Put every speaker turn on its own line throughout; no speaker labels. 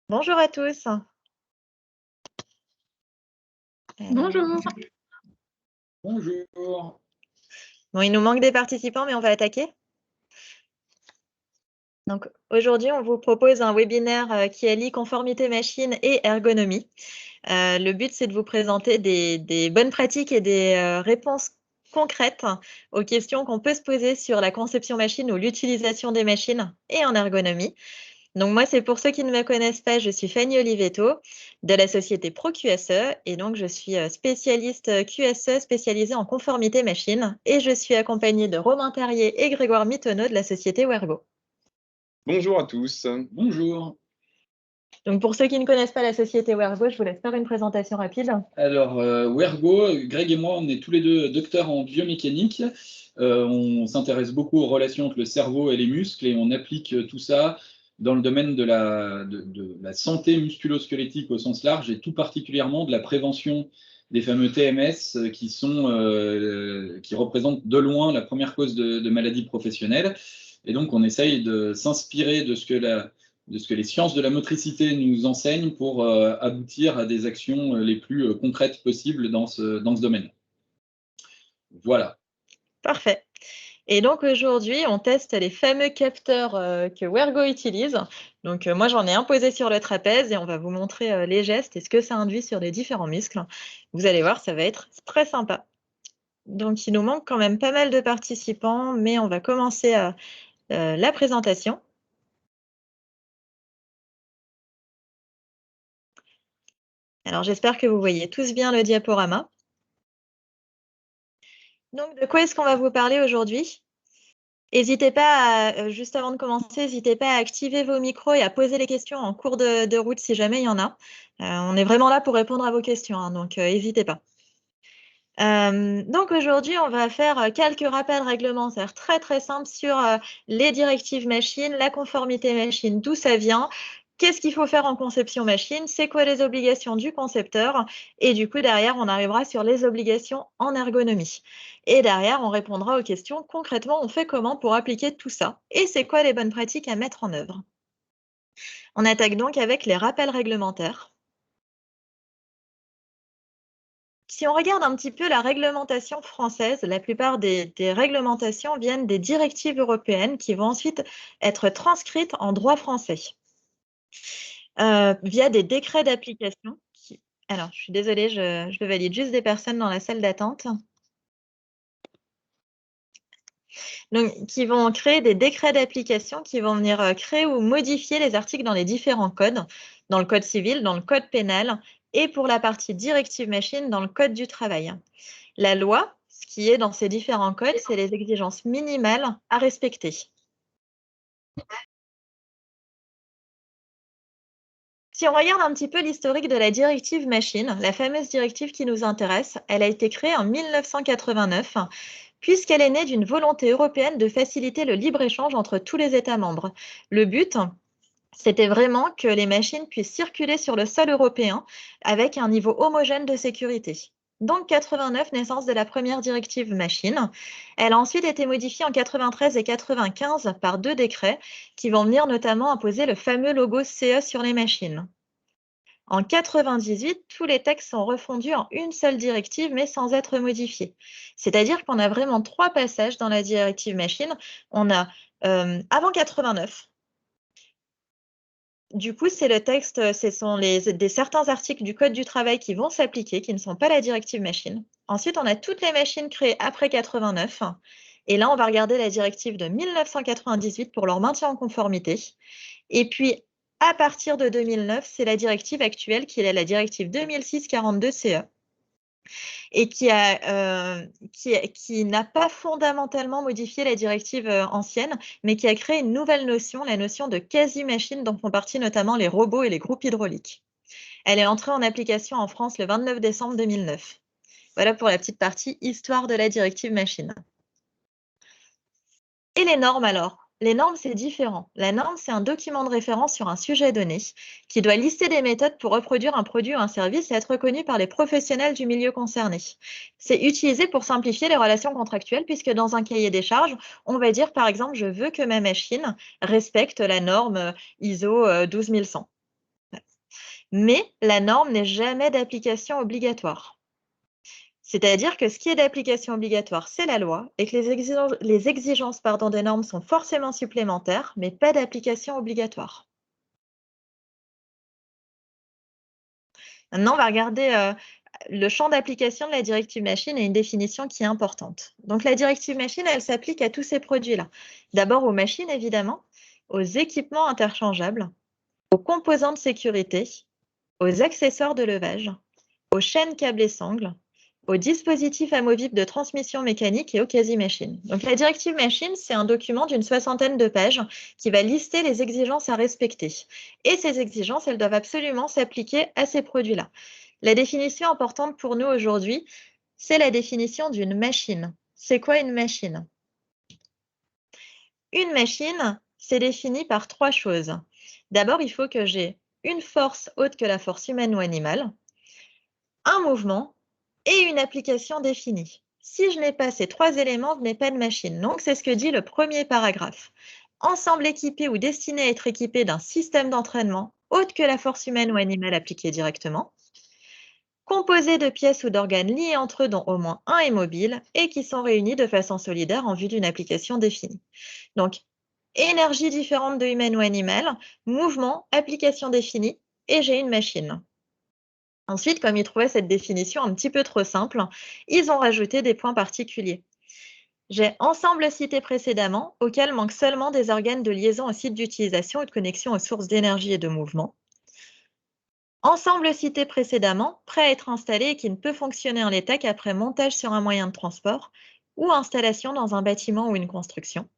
Bonjour à tous.
Bonjour.
Bonjour.
Bon, il nous manque des participants, mais on va attaquer. Donc, aujourd'hui, on vous propose un webinaire qui allie conformité machine et ergonomie. Le but, c'est de vous présenter des bonnes pratiques et des réponses concrètes aux questions qu'on peut se poser sur la conception machine ou l'utilisation des machines et en ergonomie. Donc moi, c'est pour ceux qui ne me connaissent pas, je suis Fanny Olivetto de la société ProQSE et donc je suis spécialiste QSE spécialisée en conformité machine et je suis accompagnée de Romain Terrier et Grégoire Mitonneau de la société Wergo.
Bonjour à tous.
Bonjour.
Donc pour ceux qui ne connaissent pas la société Wergo, je vous laisse faire une présentation rapide.
Alors, Wergo, Greg et moi, on est tous les deux docteurs en biomécanique. On s'intéresse beaucoup aux relations entre le cerveau et les muscles et on applique tout ça dans le domaine de la santé musculo-squelettique au sens large et tout particulièrement de la prévention des fameux TMS qui représentent de loin la première cause de maladie professionnelle. Et donc, on essaye de s'inspirer de ce que les sciences de la motricité nous enseignent pour aboutir à des actions les plus concrètes possibles dans ce domaine. Voilà.
Parfait. Et donc aujourd'hui, on teste les fameux capteurs que Wergo utilise. Donc moi, j'en ai un posé sur le trapèze et on va vous montrer les gestes et ce que ça induit sur les différents muscles. Vous allez voir, ça va être très sympa. Donc il nous manque quand même pas mal de participants, mais on va commencer la présentation. Alors j'espère que vous voyez tous bien le diaporama. Donc de quoi est-ce qu'on va vous parler aujourd'hui? N'hésitez pas, juste avant de commencer, n'hésitez pas à activer vos micros et à poser les questions en cours de route si jamais il y en a. On est vraiment là pour répondre à vos questions, hein, donc n'hésitez pas. Donc aujourd'hui, on va faire quelques rappels réglementaires très très simples sur les directives machines, la conformité machine, d'où ça vient, qu'est-ce qu'il faut faire en conception machine, c'est quoi les obligations du concepteur, et du coup derrière, on arrivera sur les obligations en ergonomie. Et derrière, on répondra aux questions concrètement, on fait comment pour appliquer tout ça, et c'est quoi les bonnes pratiques à mettre en œuvre. On attaque donc avec les rappels réglementaires. Si on regarde un petit peu la réglementation française, la plupart des réglementations viennent des directives européennes qui vont ensuite être transcrites en droit français via des décrets d'application. Alors, je suis désolée, je valide juste des personnes dans la salle d'attente. Donc, qui vont créer des décrets d'application qui vont venir créer ou modifier les articles dans les différents codes, dans le code civil, dans le code pénal et pour la partie directive machine dans le code du travail. La loi, ce qui est dans ces différents codes, c'est les exigences minimales à respecter. Si on regarde un petit peu l'historique de la directive machine, la fameuse directive qui nous intéresse, elle a été créée en 1989 puisqu'elle est née d'une volonté européenne de faciliter le libre-échange entre tous les États membres. Le but, c'était vraiment que les machines puissent circuler sur le sol européen avec un niveau homogène de sécurité. Donc 89, naissance de la première directive machine. Elle a ensuite été modifiée en 93 et 95 par 2 décrets qui vont venir notamment imposer le fameux logo CE sur les machines. En 98, tous les textes sont refondus en une seule directive, mais sans être modifiés. C'est-à-dire qu'on a vraiment 3 passages dans la directive machine. On a avant 89. Du coup, c'est le texte, ce sont certains articles du Code du travail qui vont s'appliquer, qui ne sont pas la directive machine. Ensuite, on a toutes les machines créées après 89. Et là, on va regarder la directive de 1998 pour leur maintien en conformité. Et puis, à partir de 2009, c'est la directive actuelle qui est la directive 2006-42-CE et qui n'a pas fondamentalement modifié la directive ancienne, mais qui a créé une nouvelle notion, la notion de quasi-machine dont font partie notamment les robots et les groupes hydrauliques. Elle est entrée en application en France le 29 décembre 2009. Voilà pour la petite partie histoire de la directive machine. Et les normes alors? Les normes, c'est différent. La norme, c'est un document de référence sur un sujet donné qui doit lister des méthodes pour reproduire un produit ou un service et être reconnu par les professionnels du milieu concerné. C'est utilisé pour simplifier les relations contractuelles puisque dans un cahier des charges, on va dire par exemple, je veux que ma machine respecte la norme ISO 12100. Mais la norme n'est jamais d'application obligatoire. C'est-à-dire que ce qui est d'application obligatoire, c'est la loi, et que les exigences des normes sont forcément supplémentaires, mais pas d'application obligatoire. Maintenant, on va regarder le champ d'application de la directive machine et une définition qui est importante. Donc, la directive machine, elle s'applique à tous ces produits-là. D'abord aux machines, évidemment, aux équipements interchangeables, aux composants de sécurité, aux accessoires de levage, aux chaînes câbles et sangles, aux dispositifs amovibles de transmission mécanique et aux quasi-machines. Donc, la directive machine, c'est un document d'une 60aine de pages qui va lister les exigences à respecter. Et ces exigences, elles doivent absolument s'appliquer à ces produits-là. La définition importante pour nous aujourd'hui, c'est la définition d'une machine. C'est quoi une machine? Une machine, c'est défini par 3 choses. D'abord, il faut que j'ai une force autre que la force humaine ou animale, un mouvement et une application définie. Si je n'ai pas ces 3 éléments, je n'ai pas de machine. Donc, c'est ce que dit le premier paragraphe. Ensemble équipé ou destiné à être équipé d'un système d'entraînement autre que la force humaine ou animale appliquée directement, composé de pièces ou d'organes liés entre eux dont au moins un est mobile et qui sont réunis de façon solidaire en vue d'une application définie. Donc, énergie différente de humaine ou animale, mouvement, application définie, et j'ai une machine. Ensuite, comme ils trouvaient cette définition un petit peu trop simple, ils ont rajouté des points particuliers. J'ai ensemble cité précédemment, auquel manquent seulement des organes de liaison au site d'utilisation ou de connexion aux sources d'énergie et de mouvement. Ensemble cité précédemment, prêt à être installé et qui ne peut fonctionner en l'état qu'après montage sur un moyen de transport ou installation dans un bâtiment ou une construction.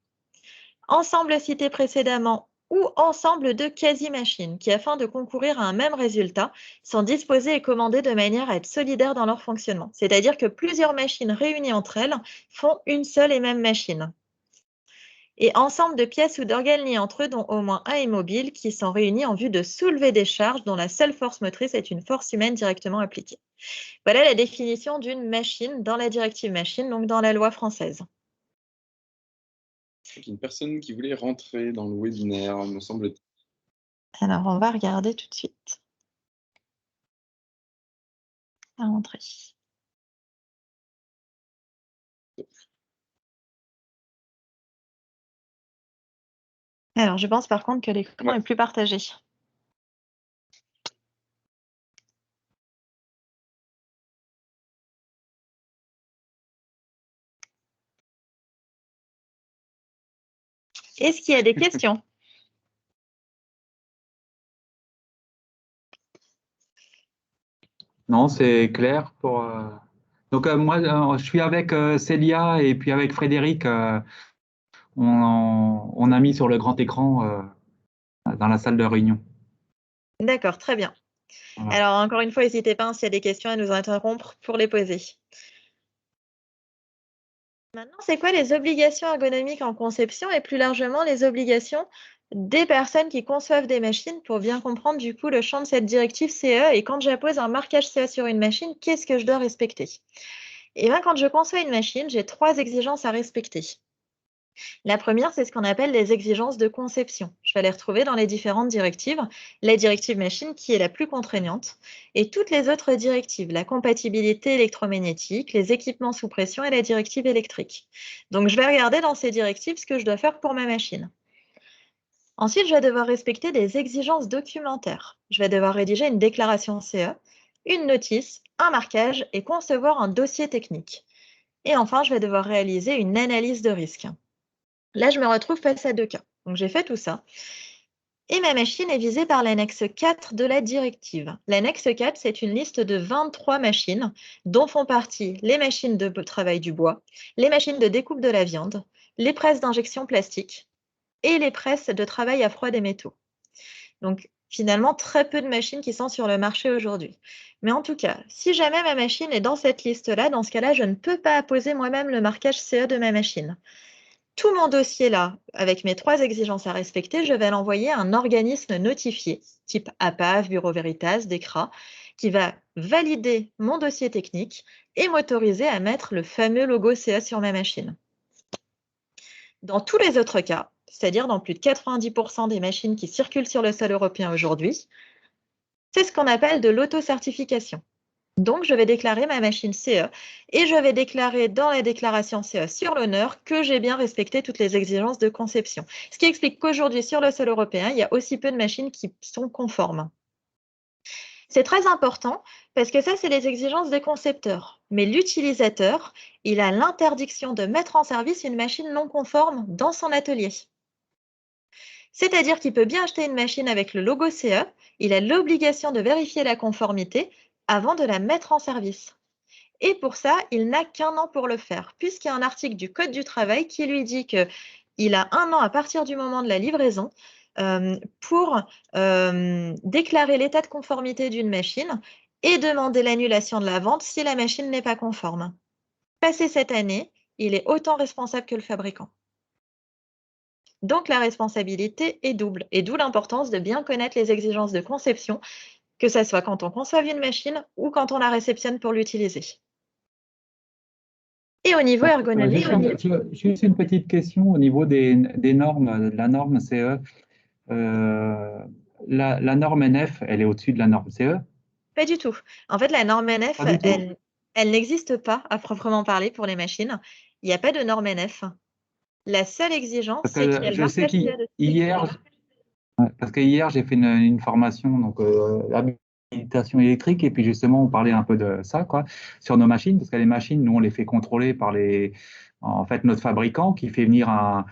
Ensemble cité précédemment ou ensemble de quasi-machines qui, afin de concourir à un même résultat, sont disposées et commandées de manière à être solidaires dans leur fonctionnement. C'est-à-dire que plusieurs machines réunies entre elles font une seule et même machine. Et ensemble de pièces ou d'organes liés entre eux dont au moins un est mobile qui sont réunis en vue de soulever des charges dont la seule force motrice est une force humaine directement appliquée. Voilà la définition d'une machine dans la directive machine, donc dans la loi française.
Une personne qui voulait rentrer dans le webinaire, me semble-t-il.
Alors, on va regarder tout de suite. À rentrer. Alors, je pense par contre que l'écran est plus partagé. Est-ce qu'il y a des questions?
Non, c'est clair. Donc, moi, je suis avec Célia et puis avec Frédéric. On a mis sur le grand écran dans la salle de réunion.
D'accord, très bien.
Voilà.
Alors, encore une fois, n'hésitez pas, s'il y a des questions, à nous interrompre pour les poser. Maintenant, c'est quoi les obligations ergonomiques en conception et plus largement les obligations des personnes qui conçoivent des machines pour bien comprendre du coup le champ de cette directive CE et quand j'appose un marquage CE sur une machine, qu'est-ce que je dois respecter? Et bien, quand je conçois une machine, j'ai 3 exigences à respecter. La première, c'est ce qu'on appelle les exigences de conception. Je vais les retrouver dans les différentes directives. La directive machine qui est la plus contraignante et toutes les autres directives, la compatibilité électromagnétique, les équipements sous pression et la directive électrique. Donc, je vais regarder dans ces directives ce que je dois faire pour ma machine. Ensuite, je vais devoir respecter des exigences documentaires. Je vais devoir rédiger une déclaration CE, une notice, un marquage et concevoir un dossier technique. Et enfin, je vais devoir réaliser une analyse de risque. Là, je me retrouve face à 2 cas. Donc, j'ai fait tout ça. Et ma machine est visée par l'annexe 4 de la directive. L'annexe 4, c'est une liste de 23 machines dont font partie les machines de travail du bois, les machines de découpe de la viande, les presses d'injection plastique et les presses de travail à froid des métaux. Donc, finalement, très peu de machines qui sont sur le marché aujourd'hui. Mais en tout cas, si jamais ma machine est dans cette liste-là, dans ce cas-là, je ne peux pas apposer moi-même le marquage CE de ma machine. Tout mon dossier-là, avec mes 3 exigences à respecter, je vais l'envoyer à un organisme notifié, type APAV, Bureau Veritas, DECRA, qui va valider mon dossier technique et m'autoriser à mettre le fameux logo CE sur ma machine. Dans tous les autres cas, c'est-à-dire dans plus de 90% des machines qui circulent sur le sol européen aujourd'hui, c'est ce qu'on appelle de l'auto-certification. Donc, je vais déclarer ma machine CE et je vais déclarer dans la déclaration CE sur l'honneur que j'ai bien respecté toutes les exigences de conception. Ce qui explique qu'aujourd'hui, sur le sol européen, il y a aussi peu de machines qui sont conformes. C'est très important parce que ça, c'est les exigences des concepteurs. Mais l'utilisateur, il a l'interdiction de mettre en service une machine non conforme dans son atelier. C'est-à-dire qu'il peut bien acheter une machine avec le logo CE, il a l'obligation de vérifier la conformité avant de la mettre en service. Et pour ça, il n'a qu'1 an pour le faire, puisqu'il y a un article du Code du travail qui lui dit qu'il a 1 an à partir du moment de la livraison pour déclarer l'état de conformité d'une machine et demander l'annulation de la vente si la machine n'est pas conforme. Passé cette année, il est autant responsable que le fabricant. Donc la responsabilité est double, et d'où l'importance de bien connaître les exigences de conception, que ce soit quand on conçoit une machine ou quand on la réceptionne pour l'utiliser. Et au niveau ergonomique,
juste une petite question au niveau des normes, de la norme CE. La norme NF, elle est au-dessus de la norme CE?
pas du tout. En fait, la norme NF,
Pas du tout.
elle n'existe pas à proprement parler pour les machines. Il n'y a pas de norme NF. La seule exigence,
Parce
c'est qu'il y a
que
le
je sais
marquage CE dessus.
qu'hier, j'ai fait une formation, donc habilitation électrique, et puis justement, on parlait un peu de ça, quoi, sur nos machines, parce que les machines, nous, on les fait contrôler par en fait, notre fabricant qui fait venir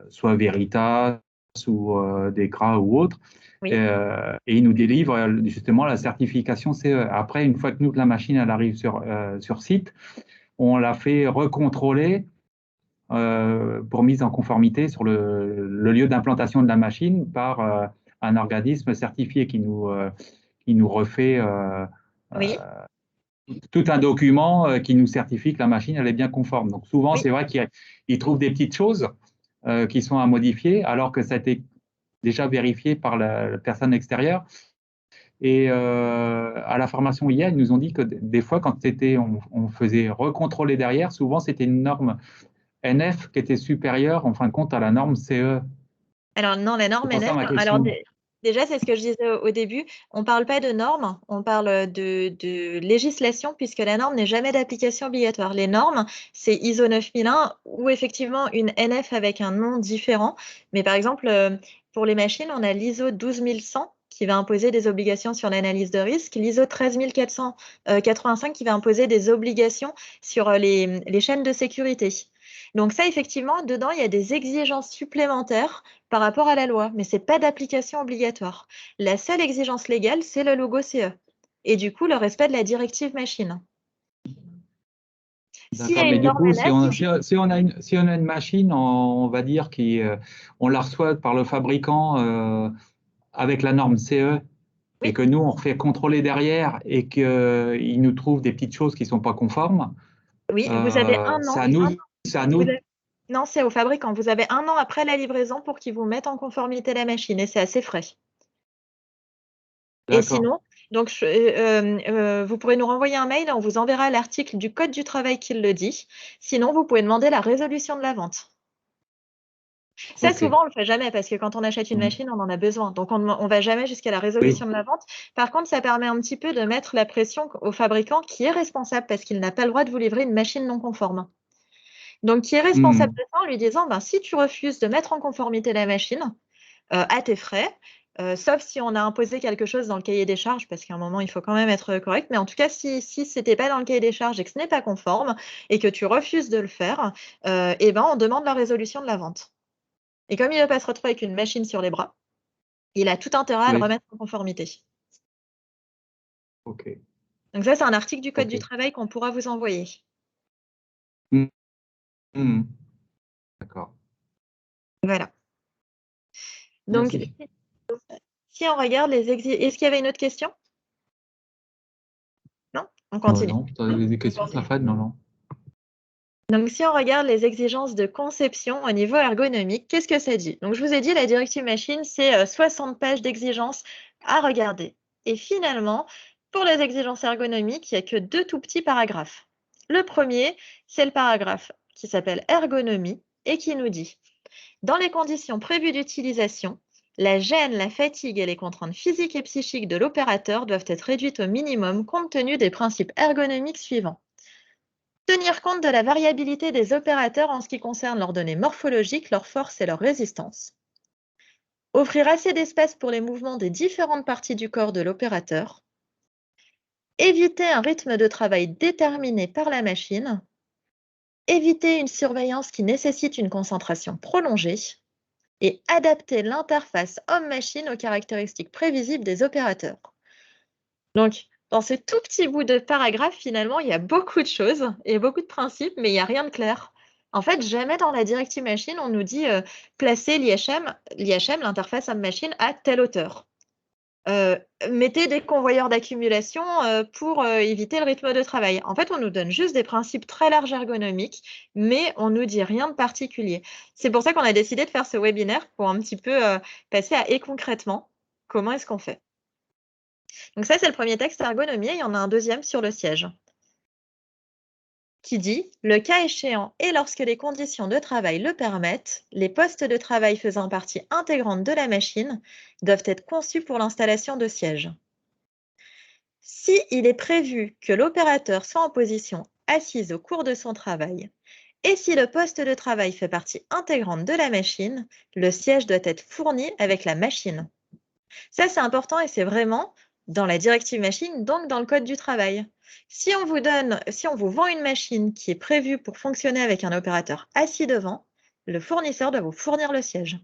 soit Veritas ou Decra ou autre,
Oui.
et il nous délivre justement la certification CE. Après, une fois que la machine elle arrive sur site, on la fait recontrôler pour mise en conformité sur le lieu d'implantation de la machine par un organisme certifié qui nous refait
Oui.
tout un document qui nous certifie que la machine elle est bien conforme. Donc souvent,
Oui.
c'est vrai qu'ils trouvent des petites choses qui sont à modifier, alors que ça a été déjà vérifié par la personne extérieure. Et à la formation hier, ils nous ont dit que des fois, quand on faisait recontrôler derrière, souvent c'était une norme NF qui était supérieure en fin de compte à la norme CE.
Alors non, la norme
C'est pour ça
NF,
ma
alors
question.
déjà, c'est ce que je disais au début, on ne parle pas de normes, on parle de législation, puisque la norme n'est jamais d'application obligatoire. Les normes, c'est ISO 9001 ou effectivement une NF avec un nom différent. Mais par exemple, pour les machines, on a l'ISO 12100 qui va imposer des obligations sur l'analyse de risque, l'ISO 13485 qui va imposer des obligations sur les chaînes de sécurité. Donc ça, effectivement, dedans, il y a des exigences supplémentaires par rapport à la loi, mais ce n'est pas d'application obligatoire. La seule exigence légale, c'est le logo CE. Et du coup, le respect de la directive machine. S'il y a
D'accord, mais
une
du
norme
coup,
NF,
si on a une machine, on va dire on la reçoit par le fabricant avec la norme CE, et
oui,
que nous, on fait contrôler derrière et qu'il nous trouve des petites choses qui ne sont pas conformes,
oui, vous avez un
c'est
an.
à nous, c'est à nous.
Non, c'est au fabricant. Vous avez 1 an après la livraison pour qu'ils vous mettent en conformité la machine et c'est assez frais. Et
D'accord.
sinon, donc, vous pourrez nous renvoyer un mail, on vous enverra l'article du Code du travail qui le dit. Sinon, vous pouvez demander la résolution de la vente. Ça,
Ok.
souvent, on ne le fait jamais parce que quand on achète une machine, on en a besoin. Donc, on ne va jamais jusqu'à la résolution de la vente. Par contre, ça permet un petit peu de mettre la pression au fabricant qui est responsable parce qu'il n'a pas le droit de vous livrer une machine non conforme. Donc, qui est responsable de ça en lui disant, ben, si tu refuses de mettre en conformité la machine à tes frais, sauf si on a imposé quelque chose dans le cahier des charges, parce qu'à un moment, il faut quand même être correct. Mais en tout cas, si ce n'était pas dans le cahier des charges et que ce n'est pas conforme et que tu refuses de le faire, eh ben, on demande la résolution de la vente. Et comme il ne va pas se retrouver avec une machine sur les bras, il a tout intérêt à le
Oui.
remettre en conformité.
Ok.
Donc ça, c'est un article du Code du
Ok.
travail qu'on pourra vous envoyer.
Mhm. D'accord.
Voilà. Donc,
Merci.
si on regarde les exigences... Est-ce qu'il y avait une autre question? Non? On continue.
Non, tu as des questions, Safad? Non, non.
Donc, si on regarde les exigences de conception au niveau ergonomique, qu'est-ce que ça dit? Donc, je vous ai dit, la directive machine, c'est 60 pages d'exigences à regarder. Et finalement, pour les exigences ergonomiques, il n'y a que 2 tout petits paragraphes. Le premier, c'est le paragraphe qui s'appelle ergonomie et qui nous dit, dans les conditions prévues d'utilisation, La gêne, la fatigue et les contraintes physiques et psychiques de l'opérateur doivent être réduites au minimum compte tenu des principes ergonomiques suivants. Tenir compte de la variabilité des opérateurs en ce qui concerne leurs données morphologiques, leur force et leur résistance. Offrir assez d'espace pour les mouvements des différentes parties du corps de l'opérateur. Éviter un rythme de travail déterminé par la machine. Éviter une surveillance qui nécessite une concentration prolongée. Et adapter l'interface homme-machine aux caractéristiques prévisibles des opérateurs. Donc, dans ce tout petit bout de paragraphe, finalement, il y a beaucoup de choses et beaucoup de principes, mais il n'y a rien de clair. En fait, jamais dans la directive machine, on nous dit placer l'IHM, l'interface homme-machine, à telle hauteur. Mettez des convoyeurs d'accumulation pour éviter le rythme de travail. En fait, on nous donne juste des principes très larges ergonomiques, mais on nous dit rien de particulier. C'est pour ça qu'on a décidé de faire ce webinaire pour un petit peu passer à et concrètement, comment est-ce qu'on fait? Donc ça, c'est le premier texte ergonomie. Il y en a un deuxième sur le siège qui dit « Le cas échéant et lorsque les conditions de travail le permettent, les postes de travail faisant partie intégrante de la machine doivent être conçus pour l'installation de sièges. Si il est prévu que l'opérateur soit en position assise au cours de son travail et si le poste de travail fait partie intégrante de la machine, le siège doit être fourni avec la machine. » Ça, c'est important et c'est vraiment dans la directive machine, donc dans le code du travail. Si on vous vend une machine qui est prévue pour fonctionner avec un opérateur assis devant, le fournisseur doit vous fournir le siège.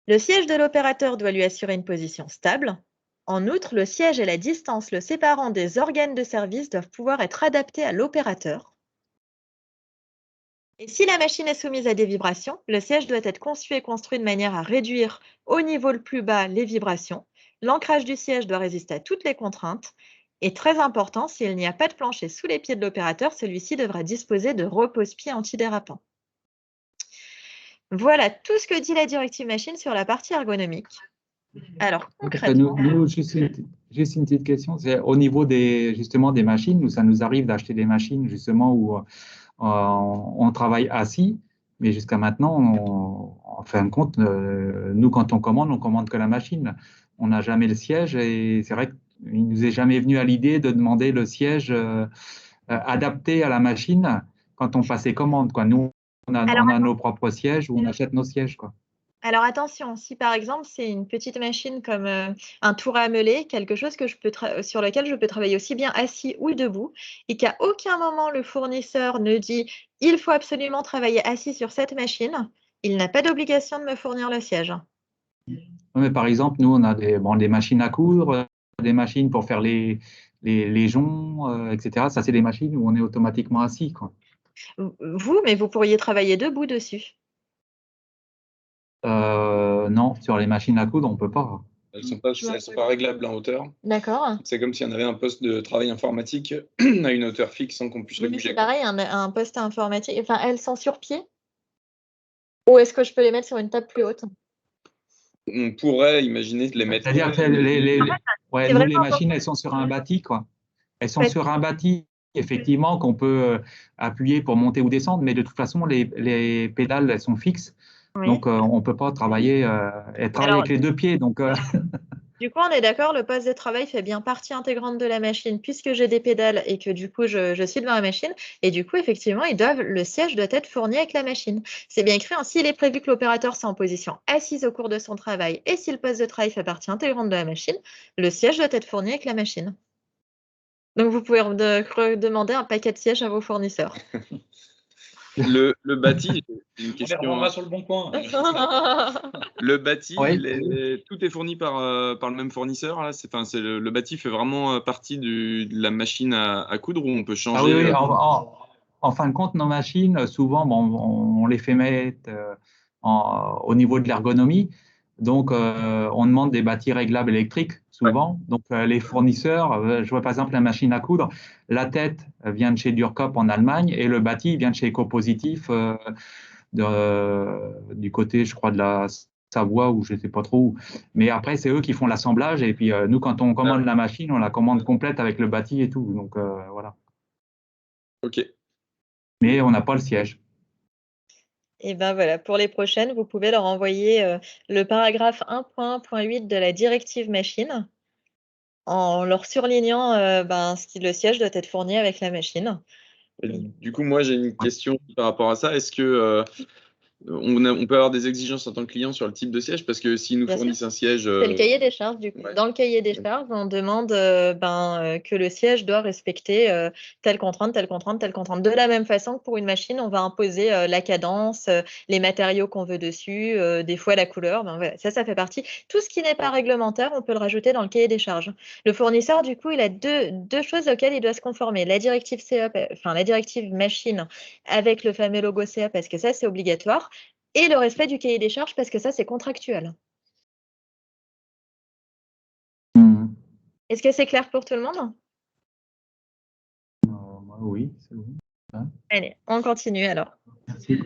Le siège de l'opérateur doit lui assurer une position stable. En outre, le siège et la distance le séparant des organes de service doivent pouvoir être adaptés à l'opérateur. Et si la machine est soumise à des vibrations, le siège doit être conçu et construit de manière à réduire au niveau le plus bas les vibrations. L'ancrage du siège doit résister à toutes les contraintes. Et très important, s'il n'y a pas de plancher sous les pieds de l'opérateur, celui-ci devra disposer de repose-pieds antidérapants. Voilà tout ce que dit la directive machine sur la partie ergonomique. Alors, concrètement…
Nous, juste une petite question, c'est au niveau justement des machines, ça nous arrive d'acheter des machines justement où on travaille assis, mais jusqu'à maintenant, en fin de compte, nous, quand on commande que la machine. On n'a jamais le siège et c'est vrai qu'il ne nous est jamais venu à l'idée de demander le siège adapté à la machine quand on passait commande, quoi. Nous, on a nos propres sièges ou on achète nos sièges, quoi.
Alors attention, si par exemple c'est une petite machine comme un tour à meler, quelque chose que sur lequel je peux travailler aussi bien assis ou debout, et qu'à aucun moment le fournisseur ne dit « il faut absolument travailler assis sur cette machine », il n'a pas d'obligation de me fournir le siège.
Mais par exemple, nous on a des machines à coudre, des machines pour faire les joncs, etc. Ça, c'est des machines où on est automatiquement assis, quoi.
Mais vous pourriez travailler debout dessus.
Non, sur les machines à coudre, on ne peut pas.
Elles sont pas réglables en hauteur.
D'accord.
C'est comme si on avait un poste de travail informatique à une hauteur fixe sans qu'on puisse le bouger.
C'est pareil, un poste informatique. Enfin, elles sont sur pied? Ou est-ce que je peux les mettre sur une table plus haute?
On pourrait imaginer de les mettre.
C'est-à-dire que les machines, elles sont sur un bâti, quoi. Elles sont sur un bâti, effectivement, qu'on peut appuyer pour monter ou descendre, mais de toute façon, les pédales, elles sont fixes. Oui. Donc, on ne peut pas travailler avec les deux pieds. Donc,
Du coup, on est d'accord, le poste de travail fait bien partie intégrante de la machine puisque j'ai des pédales et que du coup, je suis devant la machine. Et du coup, effectivement, le siège doit être fourni avec la machine. C'est bien écrit, s'il est prévu que l'opérateur soit en position assise au cours de son travail et si le poste de travail fait partie intégrante de la machine, le siège doit être fourni avec la machine. Donc, vous pouvez demander un paquet de sièges à vos fournisseurs.
Le bâti, c'est une
question. On va sur le bon coin.
Le bâti, oui. Tout est fourni par le même fournisseur. Là. Le bâti fait vraiment partie de la machine à coudre où on peut changer.
Ah oui, en fin de compte, nos machines, souvent, on les fait mettre au niveau de l'ergonomie. Donc, on demande des bâtis réglables électriques, souvent. Ouais. Donc, les fournisseurs, je vois par exemple la machine à coudre, la tête vient de chez Durkop en Allemagne et le bâti vient de chez Ecopositif du côté, je crois, de la Savoie ou je ne sais pas trop où. Mais après, c'est eux qui font l'assemblage. Et puis, nous, quand on commande la machine, on la commande complète avec le bâti et tout. Donc, voilà.
OK.
Mais on n'a pas le siège.
Et ben voilà, pour les prochaines, vous pouvez leur envoyer le paragraphe 1.1.8 de la directive machine en leur surlignant le siège doit être fourni avec la machine.
Et du coup, moi, j'ai une question par rapport à ça. Est-ce que on peut avoir des exigences en tant que client sur le type de siège? Parce que s'ils nous
Bien sûr.
fournissent un siège…
C'est le cahier des charges, du coup.
Ouais.
Dans le cahier des charges, on demande que le siège doit respecter telle contrainte, telle contrainte, telle contrainte. De la même façon que pour une machine, on va imposer la cadence, les matériaux qu'on veut dessus, des fois la couleur. Ben, voilà, ça fait partie. Tout ce qui n'est pas réglementaire, on peut le rajouter dans le cahier des charges. Le fournisseur, du coup, il a deux choses auxquelles il doit se conformer. La directive CE, enfin la directive machine avec le fameux logo CE, parce que ça, c'est obligatoire. Et le respect du cahier des charges, parce que ça, c'est contractuel. Est-ce que c'est clair pour tout le monde?
Oui, c'est bon. Hein?
Allez, on continue alors.
Merci.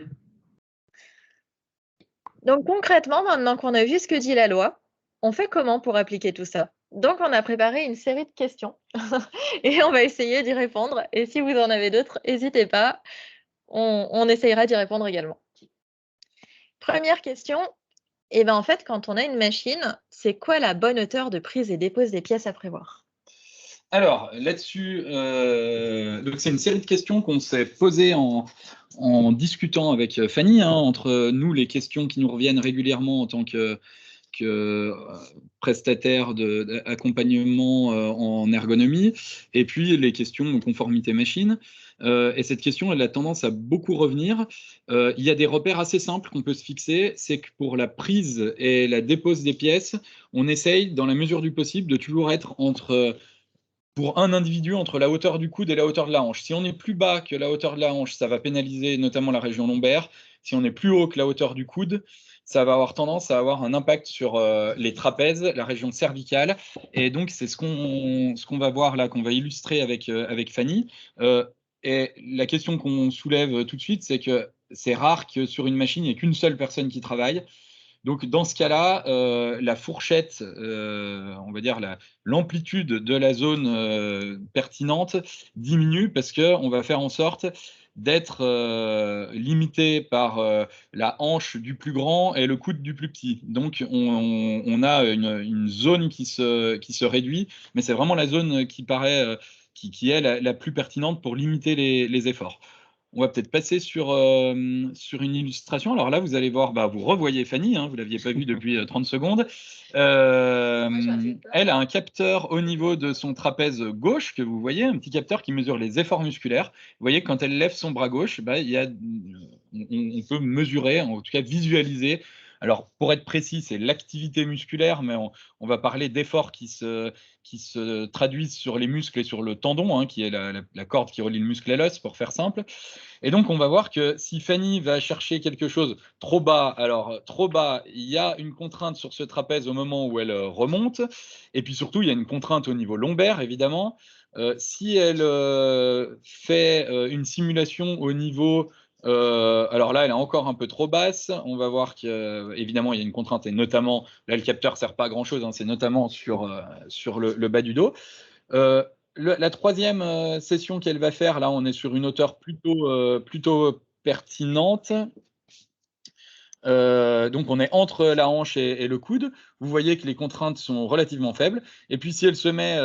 Donc concrètement, maintenant qu'on a vu ce que dit la loi, on fait comment pour appliquer tout ça? Donc on a préparé une série de questions et on va essayer d'y répondre. Et si vous en avez d'autres, n'hésitez pas, on essayera d'y répondre également. Première question, en fait, quand on a une machine, c'est quoi la bonne hauteur de prise et dépose des pièces à prévoir?
Alors, là-dessus, donc c'est une série de questions qu'on s'est posées en discutant avec Fanny, hein, entre nous, les questions qui nous reviennent régulièrement en tant que prestataire d'accompagnement en ergonomie, et puis les questions de conformité machine. Et cette question, elle a tendance à beaucoup revenir. Il y a des repères assez simples qu'on peut se fixer, c'est que pour la prise et la dépose des pièces, on essaye, dans la mesure du possible, de toujours être pour un individu, entre la hauteur du coude et la hauteur de la hanche. Si on est plus bas que la hauteur de la hanche, ça va pénaliser notamment la région lombaire. Si on est plus haut que la hauteur du coude, ça va avoir tendance à avoir un impact sur les trapèzes, la région cervicale. Et donc, c'est ce qu'on va voir là, qu'on va illustrer avec Fanny. Et la question qu'on soulève tout de suite, c'est que c'est rare que sur une machine, il n'y ait qu'une seule personne qui travaille. Donc, dans ce cas-là, la fourchette, on va dire l'amplitude de la zone pertinente diminue parce qu'on va faire en sorte d'être limité par la hanche du plus grand et le coude du plus petit. Donc, on a une zone qui se réduit, mais c'est vraiment la zone qui paraît, qui est la plus pertinente pour limiter les efforts. On va peut-être passer sur une illustration. Alors là, vous allez voir, vous revoyez Fanny, hein, vous ne l'aviez pas vue depuis 30 secondes. Elle a un capteur au niveau de son trapèze gauche, que vous voyez, un petit capteur qui mesure les efforts musculaires. Vous voyez, quand elle lève son bras gauche, on peut mesurer, en tout cas visualiser. Alors, pour être précis, c'est l'activité musculaire, mais on va parler d'efforts qui se traduisent sur les muscles et sur le tendon, hein, qui est la corde qui relie le muscle à l'os, pour faire simple. Et donc, on va voir que si Fanny va chercher quelque chose trop bas, alors trop bas, il y a une contrainte sur ce trapèze au moment où elle remonte. Et puis surtout, il y a une contrainte au niveau lombaire, évidemment. Si elle fait une simulation au niveau… alors là, elle est encore un peu trop basse. On va voir qu'évidemment, il y a une contrainte, et notamment, là, le capteur ne sert pas à grand-chose, hein, c'est notamment sur le bas du dos. La troisième session qu'elle va faire, là, on est sur une hauteur plutôt pertinente. Donc, on est entre la hanche et le coude. Vous voyez que les contraintes sont relativement faibles. Et puis, si elle se met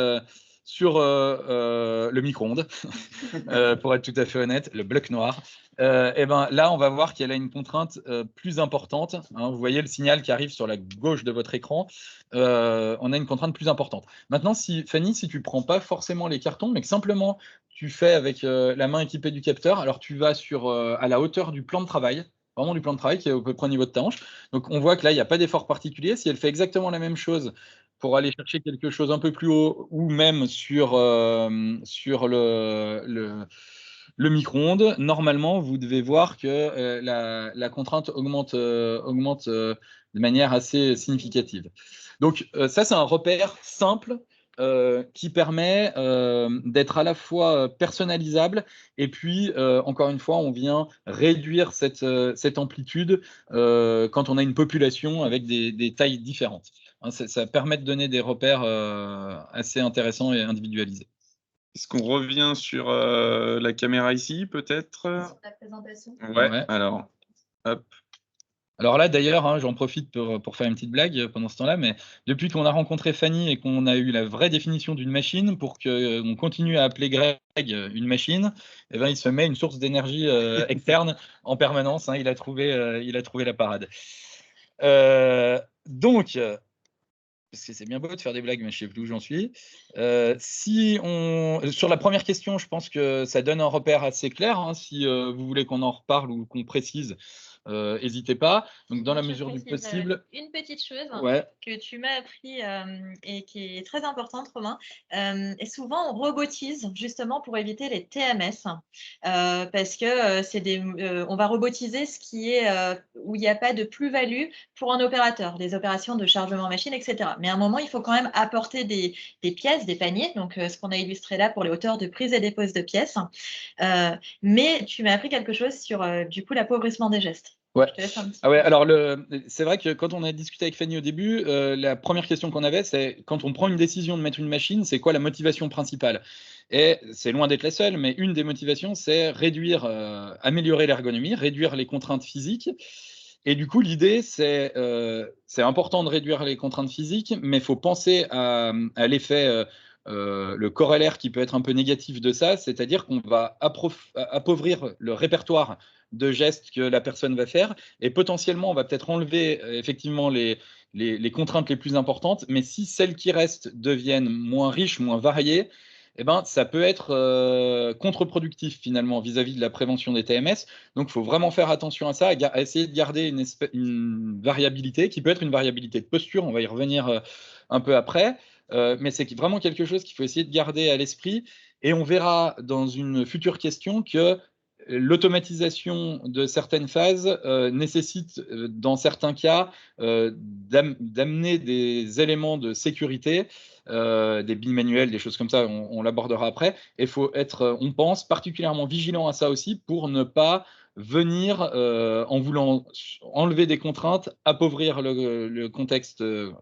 sur le micro-ondes, pour être tout à fait honnête, le bloc noir, et là, on va voir qu'elle a une contrainte plus importante. Hein, vous voyez le signal qui arrive sur la gauche de votre écran. On a une contrainte plus importante. Maintenant, Fanny, si tu ne prends pas forcément les cartons, mais que simplement tu fais avec la main équipée du capteur, alors tu vas à la hauteur du plan de travail, vraiment du plan de travail qui est au peu près au niveau de ta hanche. Donc, on voit que là, il n'y a pas d'effort particulier. Si elle fait exactement la même chose pour aller chercher quelque chose un peu plus haut ou même sur le micro-ondes, normalement, vous devez voir que la contrainte augmente de manière assez significative. Donc, ça, c'est un repère simple qui permet d'être à la fois personnalisable et puis, encore une fois, on vient réduire cette amplitude quand on a une population avec des tailles différentes. Hein, ça permet de donner des repères assez intéressants et individualisés.
Est-ce qu'on revient sur la caméra ici, peut-être?
La présentation.
Ouais, alors. Hop.
Alors là, d'ailleurs, hein, j'en profite pour faire une petite blague pendant ce temps-là, mais depuis qu'on a rencontré Fanny et qu'on a eu la vraie définition d'une machine, pour qu'on continue à appeler Greg une machine, eh ben, il se met une source d'énergie externe en permanence. Hein, il a trouvé la parade. Donc, parce que c'est bien beau de faire des blagues, mais je ne sais plus où j'en suis. Sur la première question, je pense que ça donne un repère assez clair. Hein, si vous voulez qu'on en reparle ou qu'on précise, n'hésitez pas. Donc, dans la mesure du possible.
Une petite chose
Ouais.
que tu m'as appris et qui est très importante, Romain. Et souvent, on robotise justement pour éviter les TMS parce que on va robotiser ce qui est où il n'y a pas de plus-value pour un opérateur, les opérations de chargement machine, etc. Mais à un moment, il faut quand même apporter des pièces, des paniers, donc ce qu'on a illustré là pour les hauteurs de prise et dépose de pièces. Mais tu m'as appris quelque chose sur du coup l'appauvrissement des gestes.
Ouais.
Je te laisse un petit
Ah ouais,
peu.
alors c'est vrai que quand on a discuté avec Fanny au début, la première question qu'on avait, c'est quand on prend une décision de mettre une machine, c'est quoi la motivation principale? Et c'est loin d'être la seule, mais une des motivations, c'est réduire, améliorer l'ergonomie, réduire les contraintes physiques. Et du coup, l'idée, c'est important de réduire les contraintes physiques, mais il faut penser à l'effet, le corollaire qui peut être un peu négatif de ça, c'est-à-dire qu'on va appauvrir le répertoire de gestes que la personne va faire, et potentiellement, on va peut-être enlever effectivement les contraintes les plus importantes, mais si celles qui restent deviennent moins riches, moins variées, eh ben, ça peut être contre-productif finalement vis-à-vis de la prévention des TMS. Donc, il faut vraiment faire attention à ça, à essayer de garder une variabilité qui peut être une variabilité de posture, on va y revenir un peu après, mais c'est vraiment quelque chose qu'il faut essayer de garder à l'esprit. Et on verra dans une future question que l'automatisation de certaines phases nécessite, dans certains cas, d'amener des éléments de sécurité, des billes manuelles, des choses comme ça, on l'abordera après. Et il faut être, on pense, particulièrement vigilant à ça aussi pour ne pas venir, en voulant enlever des contraintes, appauvrir le contexte, le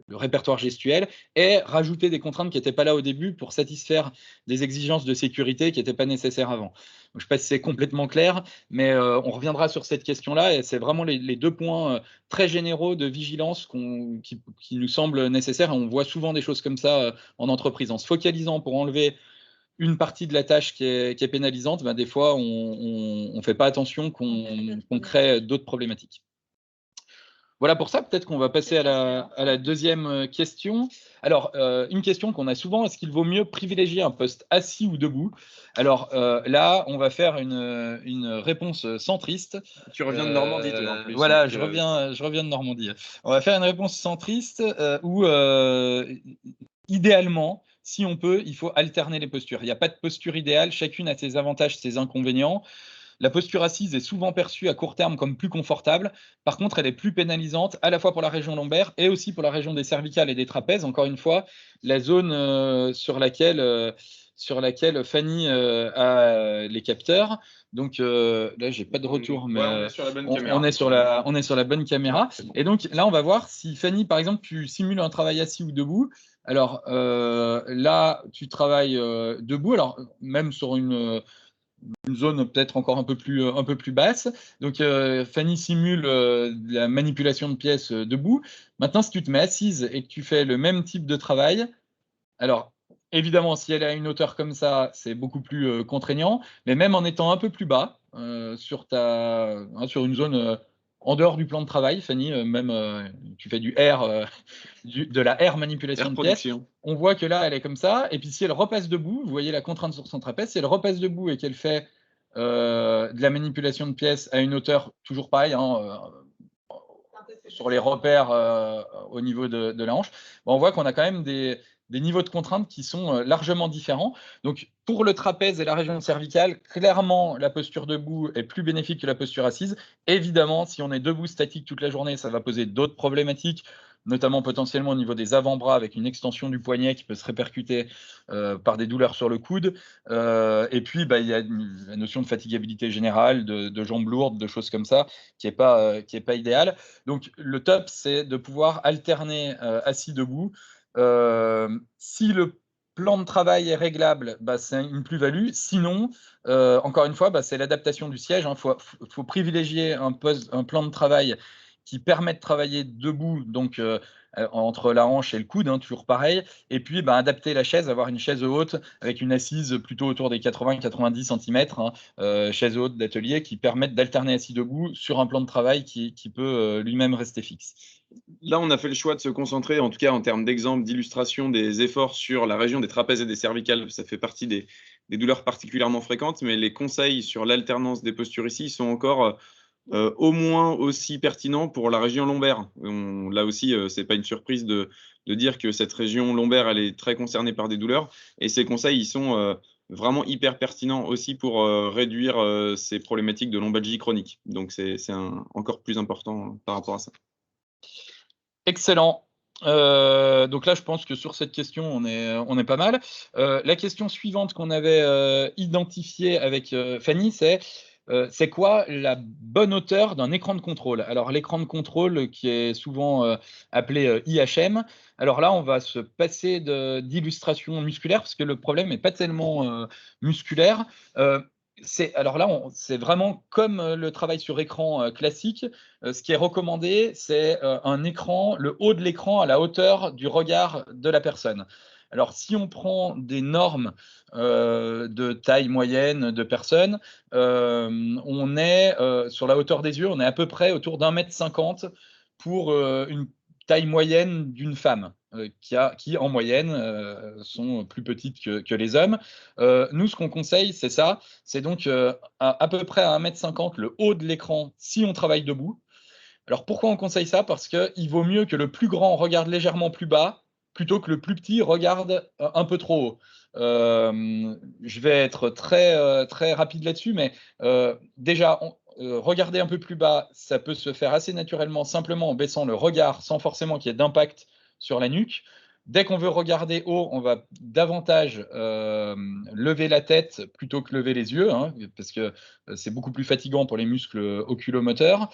répertoire gestuel, et rajouter des contraintes qui n'étaient pas là au début pour satisfaire des exigences de sécurité qui n'étaient pas nécessaires avant. Donc, je ne sais pas si c'est complètement clair, mais on reviendra sur cette question-là, et c'est vraiment les deux points très généraux de vigilance qui nous semblent nécessaires. Et on voit souvent des choses comme ça en entreprise. En se focalisant pour enlever une partie de la tâche qui est pénalisante, ben, des fois, on ne fait pas attention qu'on crée d'autres problématiques. Voilà pour ça, peut-être qu'on va passer à la deuxième question. Alors, une question qu'on a souvent, est-ce qu'il vaut mieux privilégier un poste assis ou debout? Alors là, on va faire une réponse centriste.
Tu reviens de Normandie, toi, en plus.
Voilà, je reviens de Normandie. On va faire une réponse centriste où, idéalement, si on peut, il faut alterner les postures. Il n'y a pas de posture idéale, chacune a ses avantages, ses inconvénients. La posture assise est souvent perçue à court terme comme plus confortable. Par contre, elle est plus pénalisante à la fois pour la région lombaire et aussi pour la région des cervicales et des trapèzes. Encore une fois, la zone sur laquelle Fanny a les capteurs. Donc là, j'ai pas de retour, mais
on est sur la bonne caméra.
On est sur la bonne caméra. Et donc là, on va voir si Fanny, par exemple, tu simules un travail assis ou debout. Alors là, tu travailles debout. Alors même sur une zone peut-être encore un peu plus basse. Donc, Fanny simule la manipulation de pièces debout. Maintenant, si tu te mets assise et que tu fais le même type de travail, alors, évidemment, si elle est à une hauteur comme ça, c'est beaucoup plus contraignant, mais même en étant un peu plus bas sur une zone en dehors du plan de travail, Fanny, même tu fais du R, de la R manipulation de pièces, on voit que là, elle est comme ça, et puis si elle repasse debout, vous voyez la contrainte sur son trapèze, si elle repasse debout et qu'elle fait de la manipulation de pièces à une hauteur toujours pareille, sur les repères au niveau de la hanche, on voit qu'on a quand même des niveaux de contraintes qui sont largement différents. Donc, pour le trapèze et la région cervicale, clairement, la posture debout est plus bénéfique que la posture assise. Évidemment, si on est debout statique toute la journée, ça va poser d'autres problématiques, notamment potentiellement au niveau des avant-bras avec une extension du poignet qui peut se répercuter par des douleurs sur le coude. Et puis, il y a la notion de fatigabilité générale, de jambes lourdes, de choses comme ça, qui n'est pas idéale. Donc, le top, c'est de pouvoir alterner assis-debout. Si plan de travail est réglable, c'est une plus-value. Sinon, encore une fois, c'est l'adaptation du siège. Il faut privilégier un plan de travail qui permet de travailler debout, donc entre la hanche et le coude, toujours pareil. Et puis, adapter la chaise, avoir une chaise haute avec une assise plutôt autour des 80-90 cm, chaise haute d'atelier qui permettent d'alterner assis debout sur un plan de travail qui peut lui-même rester fixe.
Là, on a fait le choix de se concentrer, en tout cas en termes d'exemple, d'illustration des efforts sur la région des trapèzes et des cervicales. Ça fait partie des douleurs particulièrement fréquentes, mais les conseils sur l'alternance des postures ici sont encore au moins aussi pertinents pour la région lombaire. Là aussi, ce n'est pas une surprise de dire que cette région lombaire, elle est très concernée par des douleurs. Et ces conseils, ils sont vraiment hyper pertinents aussi pour réduire ces problématiques de lombalgie chronique. Donc, c'est encore plus important par rapport à ça.
Excellent. Donc là, je pense que sur cette question, on est pas mal. La question suivante qu'on avait identifiée avec Fanny, c'est quoi la bonne hauteur d'un écran de contrôle? Alors, l'écran de contrôle qui est souvent appelé IHM, alors là, on va se passer d'illustration musculaire parce que le problème n'est pas tellement musculaire. Alors là, c'est vraiment comme le travail sur écran classique. Ce qui est recommandé, c'est un écran, le haut de l'écran à la hauteur du regard de la personne. Alors, si on prend des normes de taille moyenne de personnes, on est sur la hauteur des yeux, on est à peu près autour d'1,50 m pour une taille moyenne d'une femme, qui en moyenne sont plus petites que les hommes. Nous, ce qu'on conseille, c'est ça, c'est donc à peu près à 1,50 m le haut de l'écran si on travaille debout. Alors pourquoi on conseille ça? Parce qu'il vaut mieux que le plus grand regarde légèrement plus bas plutôt que le plus petit regarde un peu trop haut. Je vais être très rapide là-dessus, mais déjà, regarder un peu plus bas, ça peut se faire assez naturellement, simplement en baissant le regard sans forcément qu'il y ait d'impact sur la nuque. Dès qu'on veut regarder haut, on va davantage lever la tête plutôt que lever les yeux, parce que c'est beaucoup plus fatigant pour les muscles oculomoteurs.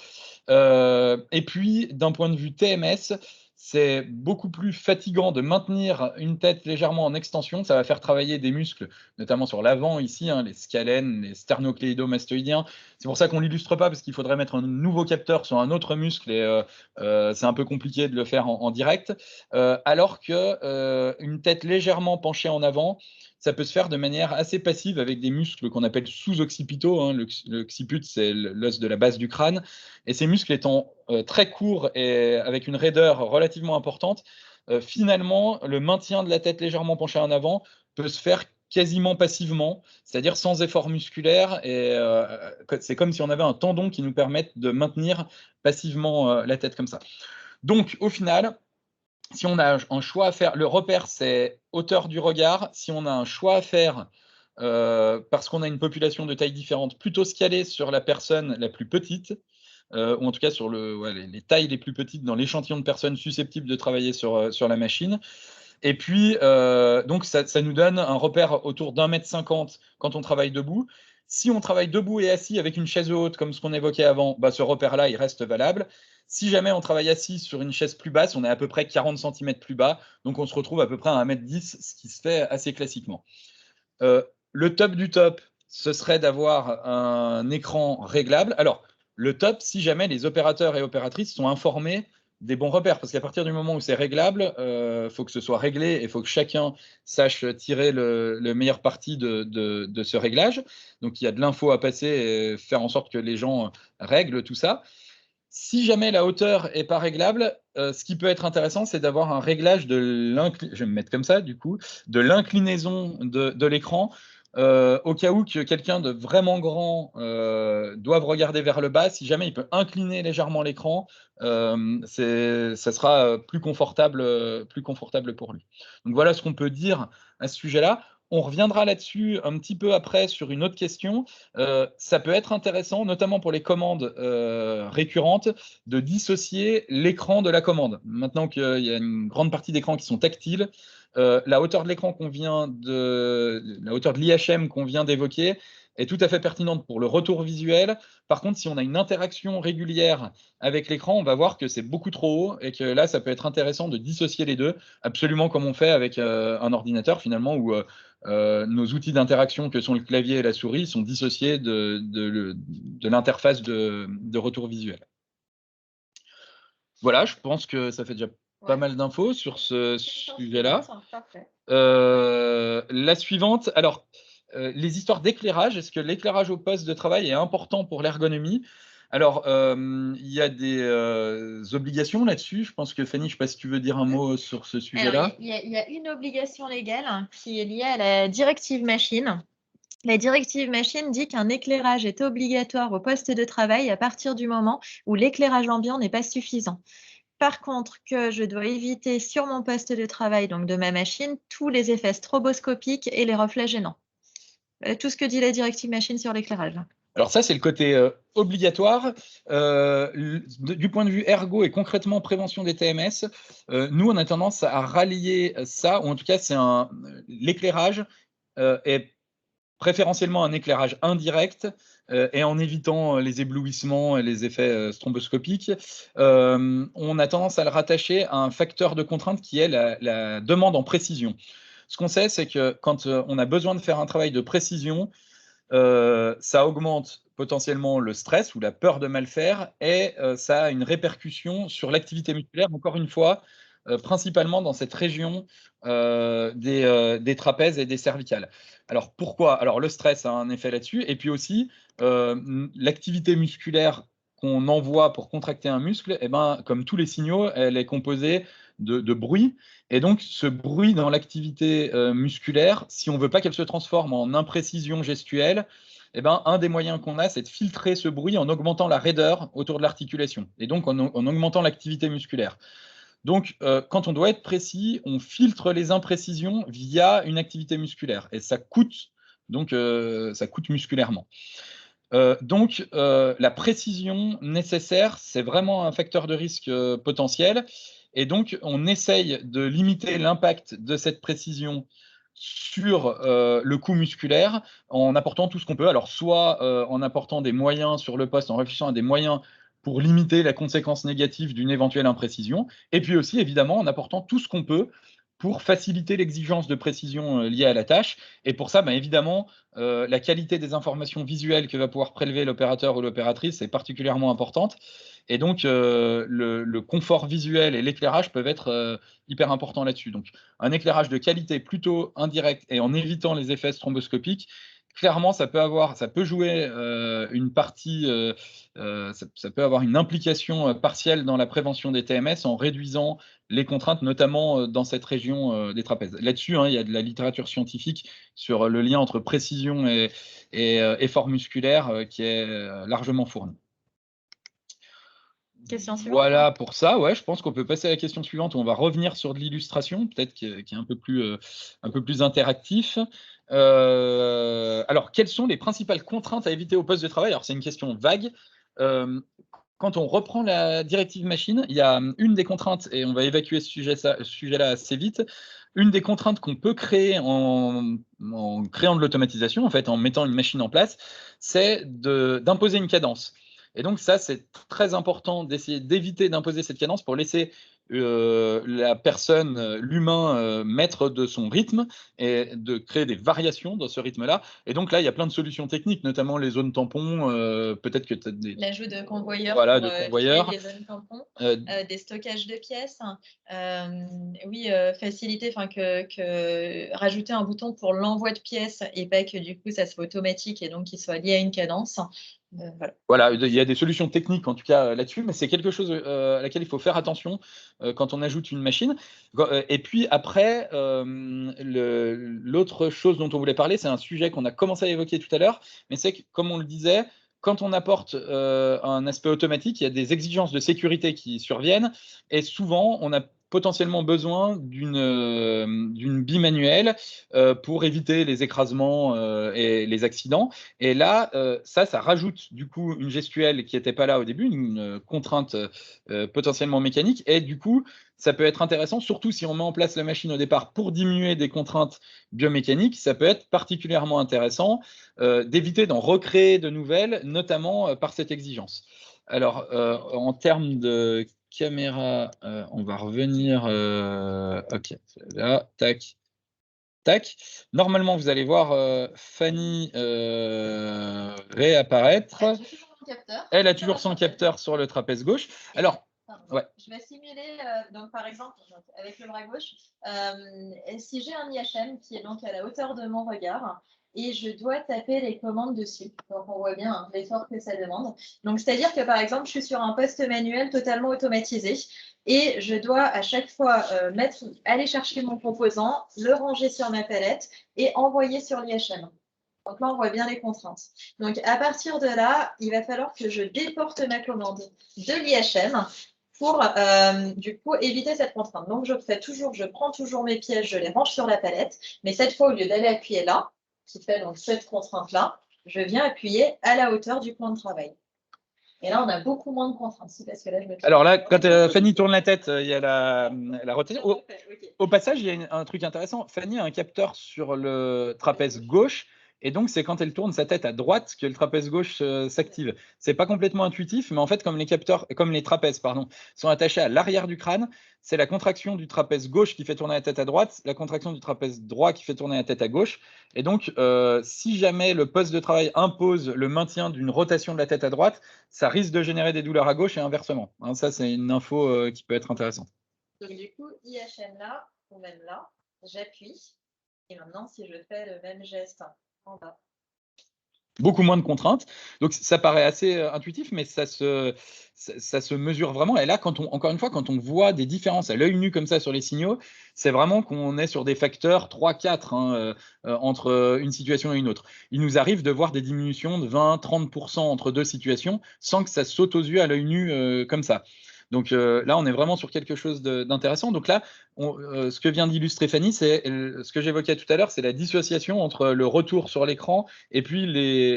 Et puis, d'un point de vue TMS, c'est beaucoup plus fatigant de maintenir une tête légèrement en extension. Ça va faire travailler des muscles, notamment sur l'avant ici, les scalènes, les sternocléidomastoïdiens. C'est pour ça qu'on ne l'illustre pas, parce qu'il faudrait mettre un nouveau capteur sur un autre muscle et c'est un peu compliqué de le faire en direct. Alors qu'une tête légèrement penchée en avant, ça peut se faire de manière assez passive avec des muscles qu'on appelle sous-occipitaux. L'occiput, c'est l'os de la base du crâne. Et ces muscles étant très courts et avec une raideur relativement importante, finalement, le maintien de la tête légèrement penchée en avant peut se faire quasiment passivement, c'est-à-dire sans effort musculaire. Et c'est comme si on avait un tendon qui nous permette de maintenir passivement la tête comme ça. Donc, au final, si on a un choix à faire, le repère, c'est hauteur du regard. Si on a un choix à faire, parce qu'on a une population de taille différente, plutôt se caler sur la personne la plus petite, ou en tout cas sur les tailles les plus petites dans l'échantillon de personnes susceptibles de travailler sur la machine. Et puis, donc, ça nous donne un repère autour d'1,50 m quand on travaille debout. Si on travaille debout et assis avec une chaise haute, comme ce qu'on évoquait avant, ce repère-là, il reste valable. Si jamais on travaille assis sur une chaise plus basse, on est à peu près 40 cm plus bas, donc on se retrouve à peu près à 1,10 m, ce qui se fait assez classiquement. Le top du top, ce serait d'avoir un écran réglable. Alors, le top, si jamais les opérateurs et opératrices sont informés des bons repères, parce qu'à partir du moment où c'est réglable, faut que ce soit réglé et il faut que chacun sache tirer le meilleur parti de ce réglage. Donc, il y a de l'info à passer et faire en sorte que les gens règlent tout ça. Si jamais la hauteur n'est pas réglable, ce qui peut être intéressant, c'est d'avoir un réglage je vais me mettre comme ça, du coup, de l'inclinaison de l'écran, au cas où que quelqu'un de vraiment grand doive regarder vers le bas. Si jamais il peut incliner légèrement l'écran, ça sera plus confortable pour lui. Donc voilà ce qu'on peut dire à ce sujet-là. On reviendra là-dessus un petit peu après sur une autre question. Ça peut être intéressant, notamment pour les commandes récurrentes, de dissocier l'écran de la commande. Maintenant qu'il y a une grande partie d'écrans qui sont tactiles, la hauteur de l'écran la hauteur de l'IHM qu'on vient d'évoquer, est tout à fait pertinente pour le retour visuel. Par contre, si on a une interaction régulière avec l'écran, on va voir que c'est beaucoup trop haut et que là, ça peut être intéressant de dissocier les deux, absolument comme on fait avec un ordinateur finalement, où nos outils d'interaction que sont le clavier et la souris sont dissociés de l'interface de retour visuel. Voilà, je pense que ça fait déjà pas mal d'infos sur ce sujet-là. La suivante, alors, les histoires d'éclairage, est-ce que l'éclairage au poste de travail est important pour l'ergonomie? Alors, il y a des obligations là-dessus. Je pense que Fanny, je ne sais pas si tu veux dire un mot sur ce sujet-là.
Il y a une obligation légale qui est liée à la directive machine. La directive machine dit qu'un éclairage est obligatoire au poste de travail à partir du moment où l'éclairage ambiant n'est pas suffisant. Par contre, que je dois éviter sur mon poste de travail, donc de ma machine, tous les effets stroboscopiques et les reflets gênants. Tout ce que dit la directive machine sur l'éclairage.
Alors ça, c'est le côté obligatoire. Du point de vue ergo et concrètement prévention des TMS, nous, on a tendance à rallier ça, ou en tout cas, l'éclairage est préférentiellement un éclairage indirect et en évitant les éblouissements et les effets stromboscopiques, on a tendance à le rattacher à un facteur de contrainte qui est la demande en précision. Ce qu'on sait, c'est que quand on a besoin de faire un travail de précision, ça augmente potentiellement le stress ou la peur de mal faire et ça a une répercussion sur l'activité musculaire, encore une fois, principalement dans cette région des trapèzes et des cervicales. Alors pourquoi? Alors le stress a un effet là-dessus et puis aussi l'activité musculaire qu'on envoie pour contracter un muscle, eh ben, comme tous les signaux, elle est composée de bruit. Et donc, ce bruit dans l'activité musculaire, si on ne veut pas qu'elle se transforme en imprécision gestuelle, eh ben, un des moyens qu'on a, c'est de filtrer ce bruit en augmentant la raideur autour de l'articulation, et donc en augmentant l'activité musculaire. Donc, quand on doit être précis, on filtre les imprécisions via une activité musculaire, et ça coûte, donc ça coûte musculairement. La précision nécessaire, c'est vraiment un facteur de risque potentiel. Et donc, on essaye de limiter l'impact de cette précision sur le coût musculaire en apportant tout ce qu'on peut. Alors, soit en apportant des moyens sur le poste, en réfléchissant à des moyens pour limiter la conséquence négative d'une éventuelle imprécision, et puis aussi, évidemment, en apportant tout ce qu'on peut pour faciliter l'exigence de précision liée à la tâche. Et pour ça, évidemment, la qualité des informations visuelles que va pouvoir prélever l'opérateur ou l'opératrice est particulièrement importante. Et donc, le confort visuel et l'éclairage peuvent être hyper importants là-dessus. Donc, un éclairage de qualité plutôt indirect et en évitant les effets stromboscopiques, clairement, ça peut jouer une partie, ça peut avoir une implication partielle dans la prévention des TMS en réduisant les contraintes, notamment dans cette région des trapèzes. Là-dessus, il y a de la littérature scientifique sur le lien entre précision et effort musculaire qui est largement fournie.
Question suivante.
Voilà pour ça, ouais, je pense qu'on peut passer à la question suivante où on va revenir sur de l'illustration, peut-être qui est un peu plus interactif. Alors, quelles sont les principales contraintes à éviter au poste de travail? Alors, c'est une question vague. Quand on reprend la directive machine, il y a une des contraintes, et on va évacuer ce sujet-là assez vite, une des contraintes qu'on peut créer en créant de l'automatisation, en fait, en mettant une machine en place, c'est d'imposer une cadence. Et donc ça, c'est très important d'essayer d'éviter d'imposer cette cadence pour laisser la personne, l'humain, maître de son rythme et de créer des variations dans ce rythme-là. Et donc là, il y a plein de solutions techniques, notamment les zones tampons. Peut-être que tu as des...
L'ajout de convoyeurs
voilà,
pour
de convoyeurs.
créer des zones tampons, des stockages de pièces. Oui, faciliter, rajouter un bouton pour l'envoi de pièces et pas que du coup ça soit automatique et donc qu'il soit lié à une cadence.
Voilà, il y a des solutions techniques en tout cas là-dessus, mais c'est quelque chose à laquelle il faut faire attention quand on ajoute une machine. Et puis après, l'autre chose dont on voulait parler, c'est un sujet qu'on a commencé à évoquer tout à l'heure, mais c'est que, comme on le disait, quand on apporte un aspect automatique, il y a des exigences de sécurité qui surviennent, et souvent, on a potentiellement besoin d'une bimanuelle pour éviter les écrasements et les accidents. Et là, ça rajoute du coup une gestuelle qui n'était pas là au début, une contrainte potentiellement mécanique. Et du coup, ça peut être intéressant, surtout si on met en place la machine au départ pour diminuer des contraintes biomécaniques. Ça peut être particulièrement intéressant d'éviter d'en recréer de nouvelles, notamment par cette exigence. Alors, en termes de caméra, on va revenir. Ok, là, tac, tac. Normalement, vous allez voir Fanny réapparaître. Elle a toujours son capteur sur le trapèze gauche. Alors, ouais.
Je vais simuler, donc par exemple, avec le bras gauche, si j'ai un IHM qui est donc à la hauteur de mon regard, et je dois taper les commandes dessus. Donc, on voit bien l'effort que ça demande. Donc, c'est-à-dire que, par exemple, je suis sur un poste manuel totalement automatisé et je dois à chaque fois aller chercher mon composant, le ranger sur ma palette et envoyer sur l'IHM. Donc là, on voit bien les contraintes. Donc, à partir de là, il va falloir que je déporte ma commande de l'IHM pour, du coup, éviter cette contrainte. Donc, je prends toujours mes pièces, je les range sur la palette, mais cette fois, au lieu d'aller appuyer là, qui fait donc cette contrainte-là, je viens appuyer à la hauteur du plan de travail. Et là, on a beaucoup moins de contraintes. Parce que là,
alors là, quand Fanny tourne la tête, il y a la rotation. Au passage, il y a un truc intéressant. Fanny a un capteur sur le trapèze gauche. Et donc, c'est quand elle tourne sa tête à droite que le trapèze gauche s'active. C'est pas complètement intuitif, mais en fait, comme les trapèzes, sont attachés à l'arrière du crâne, c'est la contraction du trapèze gauche qui fait tourner la tête à droite, la contraction du trapèze droit qui fait tourner la tête à gauche. Et donc, si jamais le poste de travail impose le maintien d'une rotation de la tête à droite, ça risque de générer des douleurs à gauche et inversement. Hein, ça, c'est une info qui peut être intéressante.
Donc, du coup, IHM là, ou même là, j'appuie. Et maintenant, si je fais le même geste en bas.
Beaucoup moins de contraintes. Donc, ça paraît assez intuitif, mais ça se mesure vraiment. Et là, encore une fois, quand on voit des différences à l'œil nu comme ça sur les signaux, c'est vraiment qu'on est sur des facteurs 3-4 entre une situation et une autre. Il nous arrive de voir des diminutions de 20-30% entre deux situations sans que ça saute aux yeux à l'œil nu comme ça. Donc là, on est vraiment sur quelque chose d'intéressant. Donc là, ce que vient d'illustrer Fanny, c'est ce que j'évoquais tout à l'heure, c'est la dissociation entre le retour sur l'écran et puis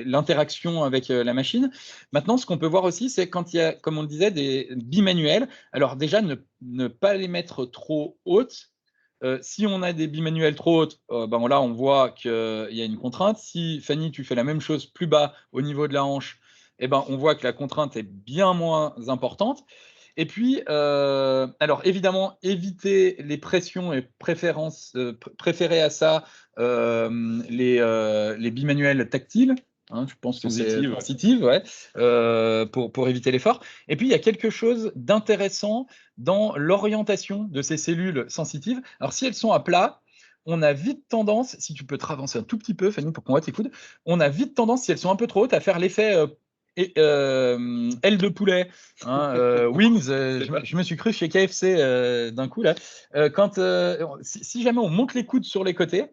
l'interaction avec la machine. Maintenant, ce qu'on peut voir aussi, c'est quand il y a, comme on le disait, des bimanuels. Alors déjà, ne pas les mettre trop hautes. Si on a des bimanuels trop hautes, là, on voit qu'il y a une contrainte. Si, Fanny, tu fais la même chose plus bas au niveau de la hanche, on voit que la contrainte est bien moins importante. Et puis, alors évidemment, éviter les pressions et préférer à ça les bimanuels tactiles. Hein, je pense que c'est sensitive, ouais, pour éviter l'effort. Et puis, il y a quelque chose d'intéressant dans l'orientation de ces cellules sensitives. Alors, si elles sont à plat, on a vite tendance, si tu peux te ravancer un tout petit peu, Fanny, pour qu'on voit tes coudes, on a vite tendance, si elles sont un peu trop hautes, à faire l'effet aile de poulet, hein, wings, je me suis cru chez KFC d'un coup là. Si jamais on monte les coudes sur les côtés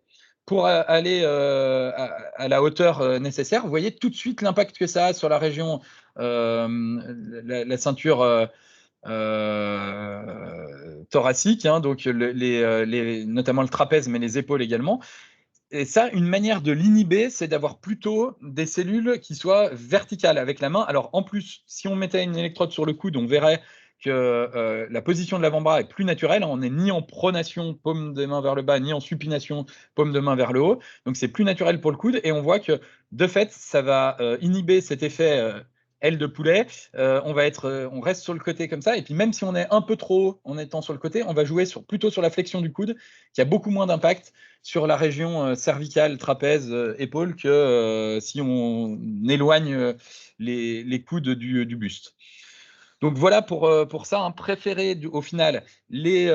pour aller à la hauteur nécessaire, vous voyez tout de suite l'impact que ça a sur la région, la ceinture thoracique, hein, donc notamment le trapèze, mais les épaules également. Et ça, une manière de l'inhiber, c'est d'avoir plutôt des cellules qui soient verticales avec la main. Alors, en plus, si on mettait une électrode sur le coude, on verrait que la position de l'avant-bras est plus naturelle. On n'est ni en pronation, paume de main vers le bas, ni en supination, paume de main vers le haut. Donc, c'est plus naturel pour le coude. Et on voit que, de fait, ça va inhiber cet effet aile de poulet. On reste sur le côté comme ça. Et puis, même si on est un peu trop haut en étant sur le côté, on va jouer plutôt sur la flexion du coude, qui a beaucoup moins d'impact sur la région cervicale, trapèze, épaule que si on éloigne les coudes du buste. Donc voilà pour ça, hein, préférer au final les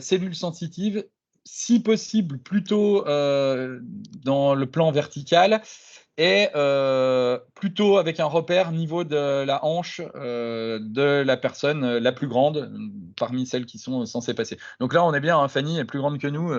cellules sensitives, si possible plutôt dans le plan vertical et plutôt avec un repère niveau de la hanche de la personne la plus grande parmi celles qui sont censées passer. Donc là, on est bien, hein, Fanny est plus grande que nous.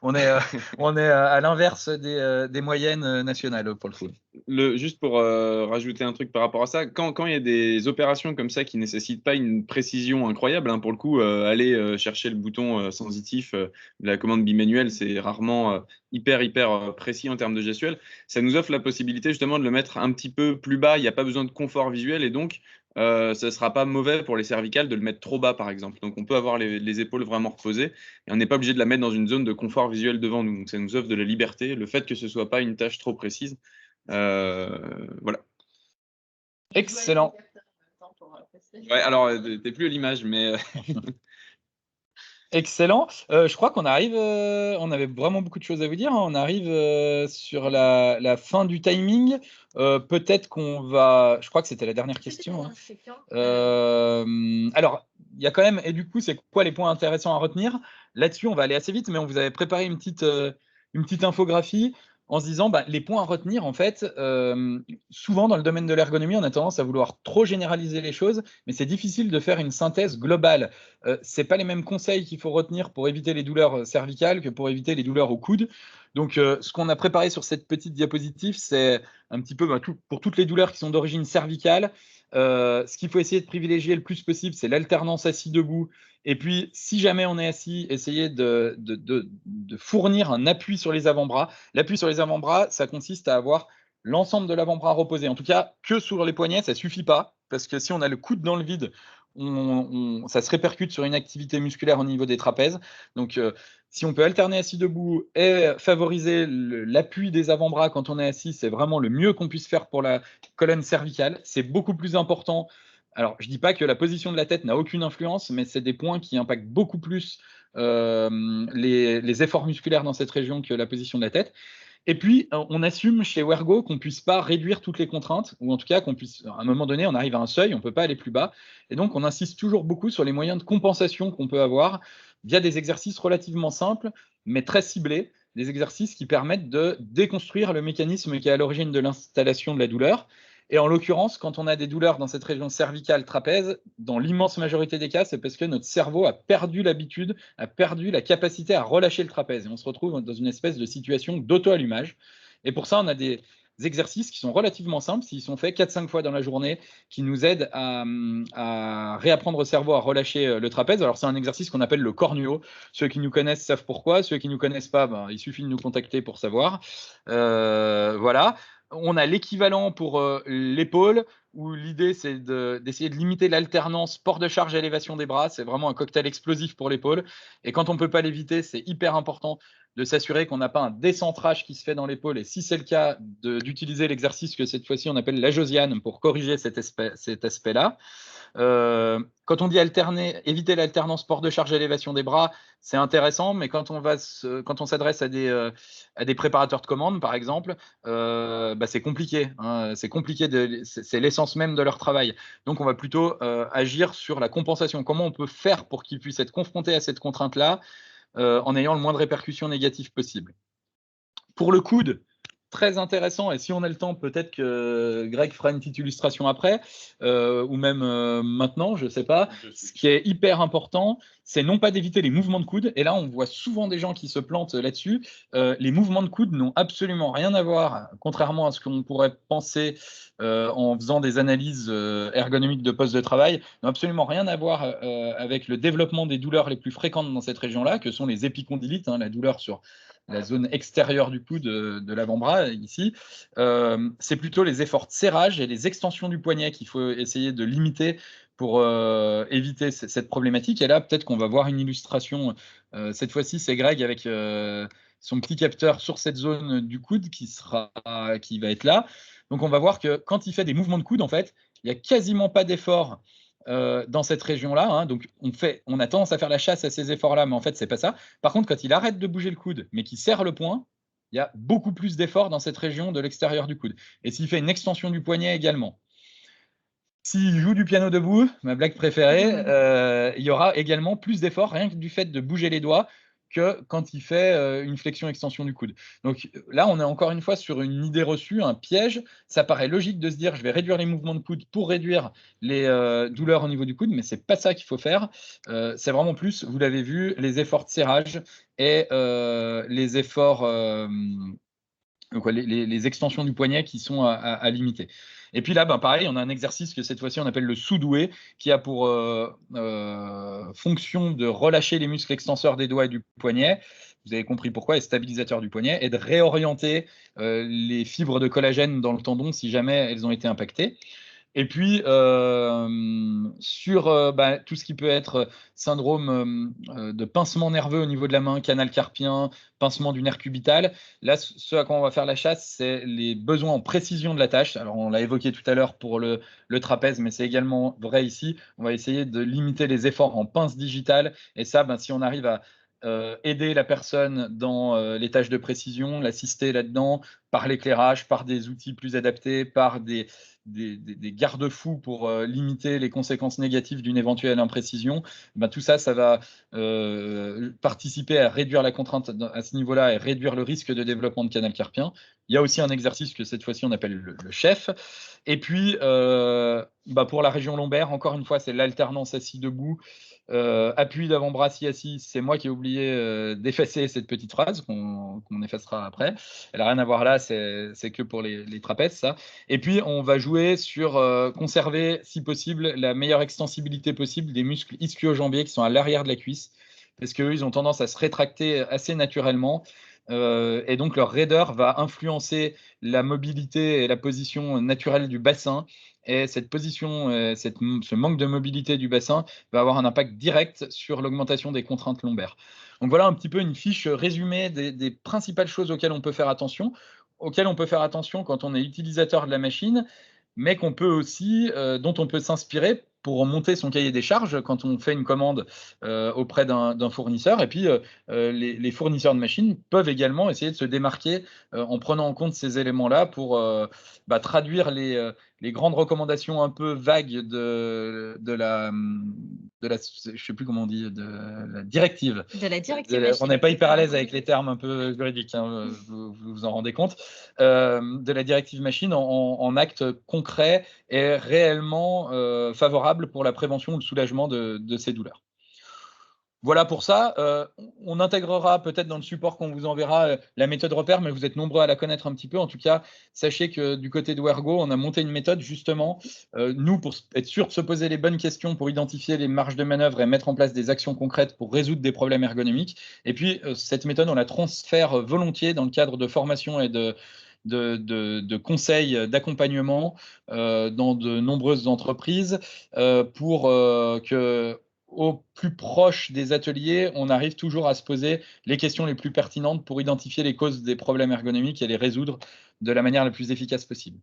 On est à l'inverse des moyennes nationales pour le coup.
Juste pour rajouter un truc par rapport à ça, quand il y a des opérations comme ça qui ne nécessitent pas une précision incroyable, hein, pour le coup, aller chercher le bouton sensitif de la commande bimanuelle, c'est rarement hyper précis en termes de gestuelle. Ça nous offre la possibilité justement de le mettre un petit peu plus bas. Il n'y a pas besoin de confort visuel et donc ce ne sera pas mauvais pour les cervicales de le mettre trop bas, par exemple. Donc on peut avoir les épaules vraiment reposées et on n'est pas obligé de la mettre dans une zone de confort visuel devant nous. Donc ça nous offre de la liberté, le fait que ce ne soit pas une tâche trop précise. Voilà.
Excellent.
Ouais, alors, t'es plus à l'image, mais
Excellent. Je crois qu'on arrive, on avait vraiment beaucoup de choses à vous dire, hein. On arrive sur la fin du timing. Peut-être qu'on va. Je crois que c'était la dernière question, hein. Alors, il y a quand même, et du coup, c'est quoi les points intéressants à retenir? Là-dessus, on va aller assez vite, mais on vous avait préparé une petite infographie en se disant les points à retenir, en fait. Souvent, dans le domaine de l'ergonomie, on a tendance à vouloir trop généraliser les choses, mais c'est difficile de faire une synthèse globale. Ce n'est pas les mêmes conseils qu'il faut retenir pour éviter les douleurs cervicales que pour éviter les douleurs au coude. Donc, ce qu'on a préparé sur cette petite diapositive, c'est un petit peu pour toutes les douleurs qui sont d'origine cervicale. Ce qu'il faut essayer de privilégier le plus possible, c'est l'alternance assis-debout. Et puis, si jamais on est assis, essayer de fournir un appui sur les avant-bras. L'appui sur les avant-bras, ça consiste à avoir l'ensemble de l'avant-bras reposé. En tout cas, que sur les poignets, ça ne suffit pas, parce que si on a le coude dans le vide, ça se répercute sur une activité musculaire au niveau des trapèzes. Donc, si on peut alterner assis debout et favoriser l'appui des avant-bras quand on est assis, c'est vraiment le mieux qu'on puisse faire pour la colonne cervicale. C'est beaucoup plus important. Alors, je ne dis pas que la position de la tête n'a aucune influence, mais c'est des points qui impactent beaucoup plus les efforts musculaires dans cette région que la position de la tête. Et puis, on assume chez Wergo qu'on ne puisse pas réduire toutes les contraintes, ou en tout cas qu'on puisse, à un moment donné, on arrive à un seuil, on ne peut pas aller plus bas. Et donc, on insiste toujours beaucoup sur les moyens de compensation qu'on peut avoir via des exercices relativement simples, mais très ciblés, des exercices qui permettent de déconstruire le mécanisme qui est à l'origine de l'installation de la douleur. Et en l'occurrence, quand on a des douleurs dans cette région cervicale trapèze, dans l'immense majorité des cas, c'est parce que notre cerveau a perdu l'habitude, a perdu la capacité à relâcher le trapèze. Et on se retrouve dans une espèce de situation d'auto-allumage. Et pour ça, on a des exercices qui sont relativement simples, s'ils sont faits 4-5 fois dans la journée, qui nous aident à réapprendre au cerveau à relâcher le trapèze. Alors, c'est un exercice qu'on appelle le cornuo. Ceux qui nous connaissent savent pourquoi. Ceux qui ne nous connaissent pas, il suffit de nous contacter pour savoir. Voilà. On a l'équivalent pour l'épaule, où l'idée, c'est d'essayer de limiter l'alternance port de charge et élévation des bras. C'est vraiment un cocktail explosif pour l'épaule. Et quand on ne peut pas l'éviter, c'est hyper important de s'assurer qu'on n'a pas un décentrage qui se fait dans l'épaule. Et si c'est le cas, d'utiliser l'exercice que cette fois-ci on appelle la Josiane pour corriger cet aspect-là. Quand on dit éviter l'alternance port de charge et élévation des bras, c'est intéressant, mais quand on s'adresse à des préparateurs de commandes, par exemple, c'est compliqué, hein. C'est compliqué, c'est l'essence même de leur travail. Donc, on va plutôt agir sur la compensation. Comment on peut faire pour qu'ils puissent être confrontés à cette contrainte-là en ayant le moins de répercussions négatives possible. Pour le coude, très intéressant, et si on a le temps, peut-être que Greg fera une petite illustration après, ou même maintenant, je ne sais pas. Ce qui est hyper important, c'est non pas d'éviter les mouvements de coude, et là on voit souvent des gens qui se plantent là-dessus. Les mouvements de coude n'ont absolument rien à voir, contrairement à ce qu'on pourrait penser en faisant des analyses ergonomiques de poste de travail, n'ont absolument rien à voir avec le développement des douleurs les plus fréquentes dans cette région-là, que sont les épicondylites, la douleur sur la zone extérieure du coude de l'avant-bras, ici. C'est plutôt les efforts de serrage et les extensions du poignet qu'il faut essayer de limiter pour éviter cette problématique. Et là, peut-être qu'on va voir une illustration. Cette fois-ci, c'est Greg avec son petit capteur sur cette zone du coude qui va être là. Donc, on va voir que quand il fait des mouvements de coude, en fait, il n'y a quasiment pas d'effort dans cette région-là, hein. Donc, on a tendance à faire la chasse à ces efforts-là, mais en fait, c'est pas ça. Par contre, quand il arrête de bouger le coude, mais qu'il serre le poing, il y a beaucoup plus d'efforts dans cette région de l'extérieur du coude. Et s'il fait une extension du poignet également. S'il joue du piano debout, ma blague préférée, il y aura également plus d'efforts, rien que du fait de bouger les doigts, que quand il fait une flexion-extension du coude. Donc là, on est encore une fois sur une idée reçue, un piège. Ça paraît logique de se dire, je vais réduire les mouvements de coude pour réduire les douleurs au niveau du coude, mais ce n'est pas ça qu'il faut faire. C'est vraiment plus, vous l'avez vu, les efforts de serrage et les efforts Donc, les extensions du poignet qui sont à limiter. Et puis là, pareil, on a un exercice que cette fois-ci on appelle le soudoué, qui a pour fonction de relâcher les muscles extenseurs des doigts et du poignet. Vous avez compris pourquoi, et stabilisateur du poignet, et de réorienter les fibres de collagène dans le tendon si jamais elles ont été impactées. Et puis, sur tout ce qui peut être syndrome de pincement nerveux au niveau de la main, canal carpien, pincement du nerf cubital, là, ce à quoi on va faire la chasse, c'est les besoins en précision de la tâche. Alors, on l'a évoqué tout à l'heure pour le trapèze, mais c'est également vrai ici. On va essayer de limiter les efforts en pince digitale. Et ça, si on arrive à aider la personne dans les tâches de précision, l'assister là-dedans, par l'éclairage, par des outils plus adaptés, par des garde-fous pour limiter les conséquences négatives d'une éventuelle imprécision, tout ça, ça va participer à réduire la contrainte à ce niveau-là et réduire le risque de développement de canal carpien. Il y a aussi un exercice que cette fois-ci on appelle le chef. Et puis, pour la région lombaire, encore une fois, c'est l'alternance assis-debout. Appui d'avant-bras assis, c'est moi qui ai oublié d'effacer cette petite phrase qu'on effacera après. Elle n'a rien à voir là, c'est que pour les trapèzes, ça. Et puis, on va jouer sur conserver, si possible, la meilleure extensibilité possible des muscles ischio-jambiers qui sont à l'arrière de la cuisse, parce qu'eux, ils ont tendance à se rétracter assez naturellement. Et donc, leur raideur va influencer la mobilité et la position naturelle du bassin. Et cette position, ce manque de mobilité du bassin va avoir un impact direct sur l'augmentation des contraintes lombaires. Donc voilà un petit peu une fiche résumée des principales choses auxquelles on peut faire attention, quand on est utilisateur de la machine, mais qu'on peut aussi, dont on peut s'inspirer pour monter son cahier des charges quand on fait une commande auprès d'un fournisseur. Et puis, les fournisseurs de machines peuvent également essayer de se démarquer en prenant en compte ces éléments-là pour traduire les grandes recommandations un peu vagues de la, je sais plus comment on dit, de la directive.
De la directive
On n'est pas hyper à l'aise avec les termes un peu juridiques, hein, vous en rendez compte. De la directive machine en actes concrets et réellement favorable pour la prévention ou le soulagement de ces douleurs. Voilà pour ça. On intégrera peut-être dans le support qu'on vous enverra la méthode repère, mais vous êtes nombreux à la connaître un petit peu. En tout cas, sachez que du côté de Wergo, on a monté une méthode justement, nous, pour être sûr de se poser les bonnes questions, pour identifier les marges de manœuvre et mettre en place des actions concrètes pour résoudre des problèmes ergonomiques. Et puis, cette méthode, on la transfère volontiers dans le cadre de formation et de conseils, d'accompagnement dans de nombreuses entreprises pour que au plus proche des ateliers, on arrive toujours à se poser les questions les plus pertinentes pour identifier les causes des problèmes ergonomiques et les résoudre de la manière la plus efficace possible.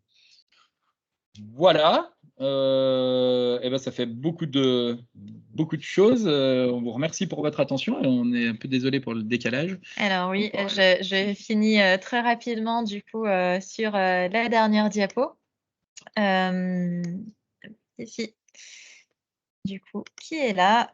Voilà, ça fait beaucoup de choses. On vous remercie pour votre attention et on est un peu désolé pour le décalage.
Alors oui, je finis très rapidement du coup sur la dernière diapo. Ici. Du coup, qui est là?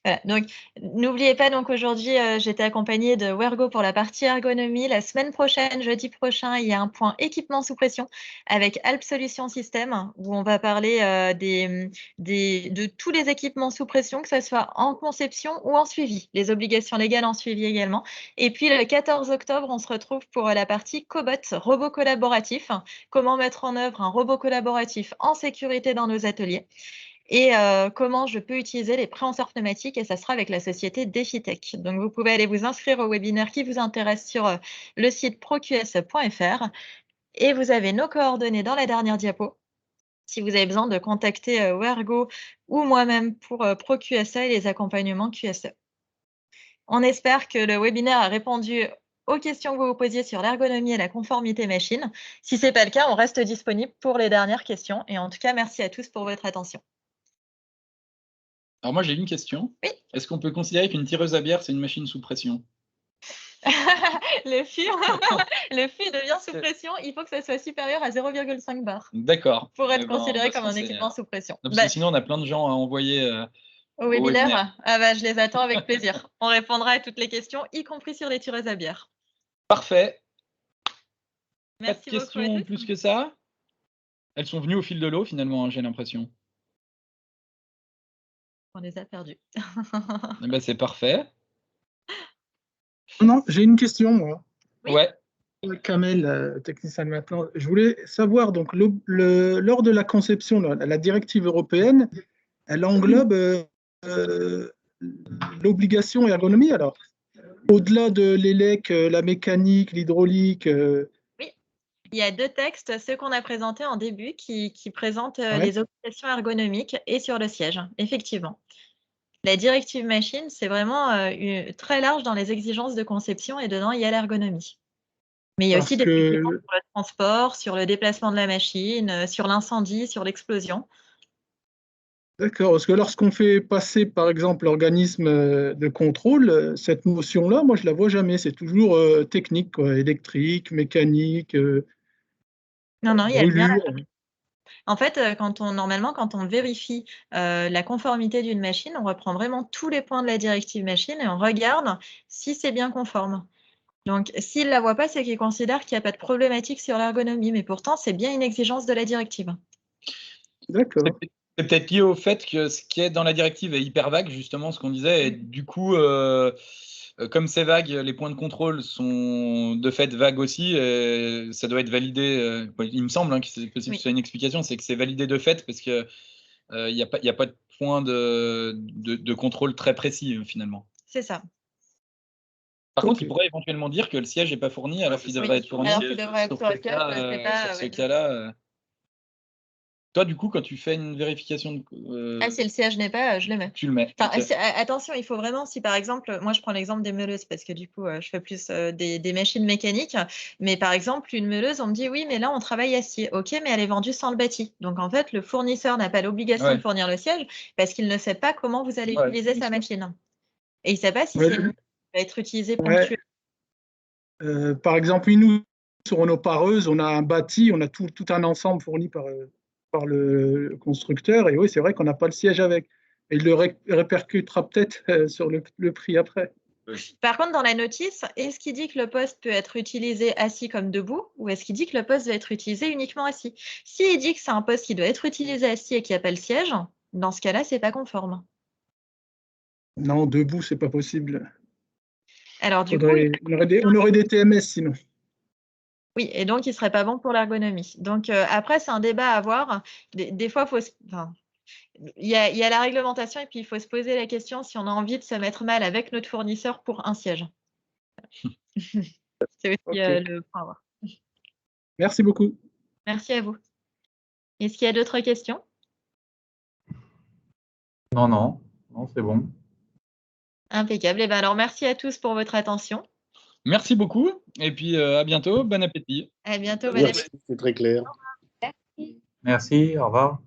Voilà, donc n'oubliez pas, donc aujourd'hui, j'étais accompagnée de Wergo pour la partie ergonomie. La semaine prochaine, jeudi prochain, il y a un point équipement sous pression avec Alp Solutions System où on va parler de tous les équipements sous pression, que ce soit en conception ou en suivi, les obligations légales en suivi également. Et puis le 14 octobre, on se retrouve pour la partie Cobot, robot collaboratif, comment mettre en œuvre un robot collaboratif en sécurité dans nos ateliers. Et comment je peux utiliser les préhenseurs pneumatiques, et ça sera avec la société DefiTech. Donc, vous pouvez aller vous inscrire au webinaire qui vous intéresse sur le site proqs.fr et vous avez nos coordonnées dans la dernière diapo. Si vous avez besoin de contacter Wergo ou moi-même pour ProQSE et les accompagnements QSE. On espère que le webinaire a répondu aux questions que vous vous posiez sur l'ergonomie et la conformité machine. Si ce n'est pas le cas, on reste disponible pour les dernières questions. Et en tout cas, merci à tous pour votre attention.
Alors moi, j'ai une question.
Oui.
Est-ce qu'on peut considérer qu'une tireuse à bière, c'est une machine sous pression?
Le fût devient sous pression, il faut que ça soit supérieur à 0,5 bar.
D'accord.
Pour être considéré comme un équipement sous pression.
Non, parce que sinon, on a plein de gens à envoyer
au webinaire. Je les attends avec plaisir. On répondra à toutes les questions, y compris sur les tireuses à bière.
Parfait.
Merci
pas de questions plus que ça? Elles sont venues au fil de l'eau, finalement, j'ai l'impression.
On les a perdues.
C'est parfait.
Non, j'ai une question, moi.
Oui.
Ouais.
Kamel, technicien de maintenance. Je voulais savoir, donc, lors de la conception, la directive européenne, elle englobe l'obligation ergonomie, alors, au-delà de l'élec, la mécanique, l'hydraulique.
Oui, il y a 2 textes, ceux qu'on a présentés en début, qui présentent
Ouais.
les obligations ergonomiques et sur le siège, effectivement. La directive machine, c'est vraiment très large dans les exigences de conception et dedans, il y a l'ergonomie. Mais il y a aussi des exigences sur le transport, sur le déplacement de la machine, sur l'incendie, sur l'explosion.
D'accord, parce que lorsqu'on fait passer, par exemple, l'organisme de contrôle, cette notion-là, moi, je la vois jamais. C'est toujours technique, quoi, électrique, mécanique,
Non, il y a bien.
brûlure.
En fait, normalement, quand on vérifie la conformité d'une machine, on reprend vraiment tous les points de la directive machine et on regarde si c'est bien conforme. Donc, s'il ne la voit pas, c'est qu'il considère qu'il n'y a pas de problématique sur l'ergonomie, mais pourtant, c'est bien une exigence de la directive.
D'accord.
C'est peut-être lié au fait que ce qui est dans la directive est hyper vague, justement, ce qu'on disait, et du coup, comme c'est vague, les points de contrôle sont de fait vagues aussi, ça doit être validé, il me semble que c'est possible que ce soit une explication, c'est que c'est validé de fait parce qu'il n'y a pas de point de contrôle très précis, finalement.
C'est ça.
Par contre, il pourrait éventuellement dire que le siège n'est pas fourni alors qu'il devrait être fourni.
Alors qu'il devrait être fourni,
Sur ce cas-là, toi, du coup, quand tu fais une vérification de.
Si le siège n'est pas, je le mets.
Tu le mets.
Enfin, attention, il faut vraiment, si par exemple, moi je prends l'exemple des meuleuses parce que du coup, je fais plus des machines mécaniques, mais par exemple, une meuleuse, on me dit oui, mais là on travaille acier. Ok, mais elle est vendue sans le bâti. Donc en fait, le fournisseur n'a pas l'obligation de fournir le siège parce qu'il ne sait pas comment vous allez utiliser sa machine. Et il ne sait pas si c'est va être utilisé ponctuellement.
Par exemple, nous, sur nos pareuses, on a un bâti, on a tout un ensemble fourni par le constructeur. Et oui, c'est vrai qu'on n'a pas le siège avec. Et il le répercutera peut-être sur le prix après.
Par contre, dans la notice, est-ce qu'il dit que le poste peut être utilisé assis comme debout ou est-ce qu'il dit que le poste doit être utilisé uniquement assis? S'il dit que c'est un poste qui doit être utilisé assis et qu'il n'y a pas le siège, dans ce cas-là, c'est pas conforme.
Non, debout, c'est pas possible.
Alors du coup,
on aurait des TMS sinon.
oui, et donc il ne serait pas bon pour l'ergonomie. Donc après, c'est un débat à avoir. Des fois, il y a la réglementation et puis il faut se poser la question si on a envie de se mettre mal avec notre fournisseur pour un siège. C'est aussi le point à voir.
Merci beaucoup.
Merci à vous. Est-ce qu'il y a d'autres questions?
Non, c'est bon.
Impeccable. Et bien alors, merci à tous pour votre attention.
Merci beaucoup. Et puis, à bientôt. Bon appétit.
À bientôt. Bon appétit.
C'est très clair.
Merci, au revoir.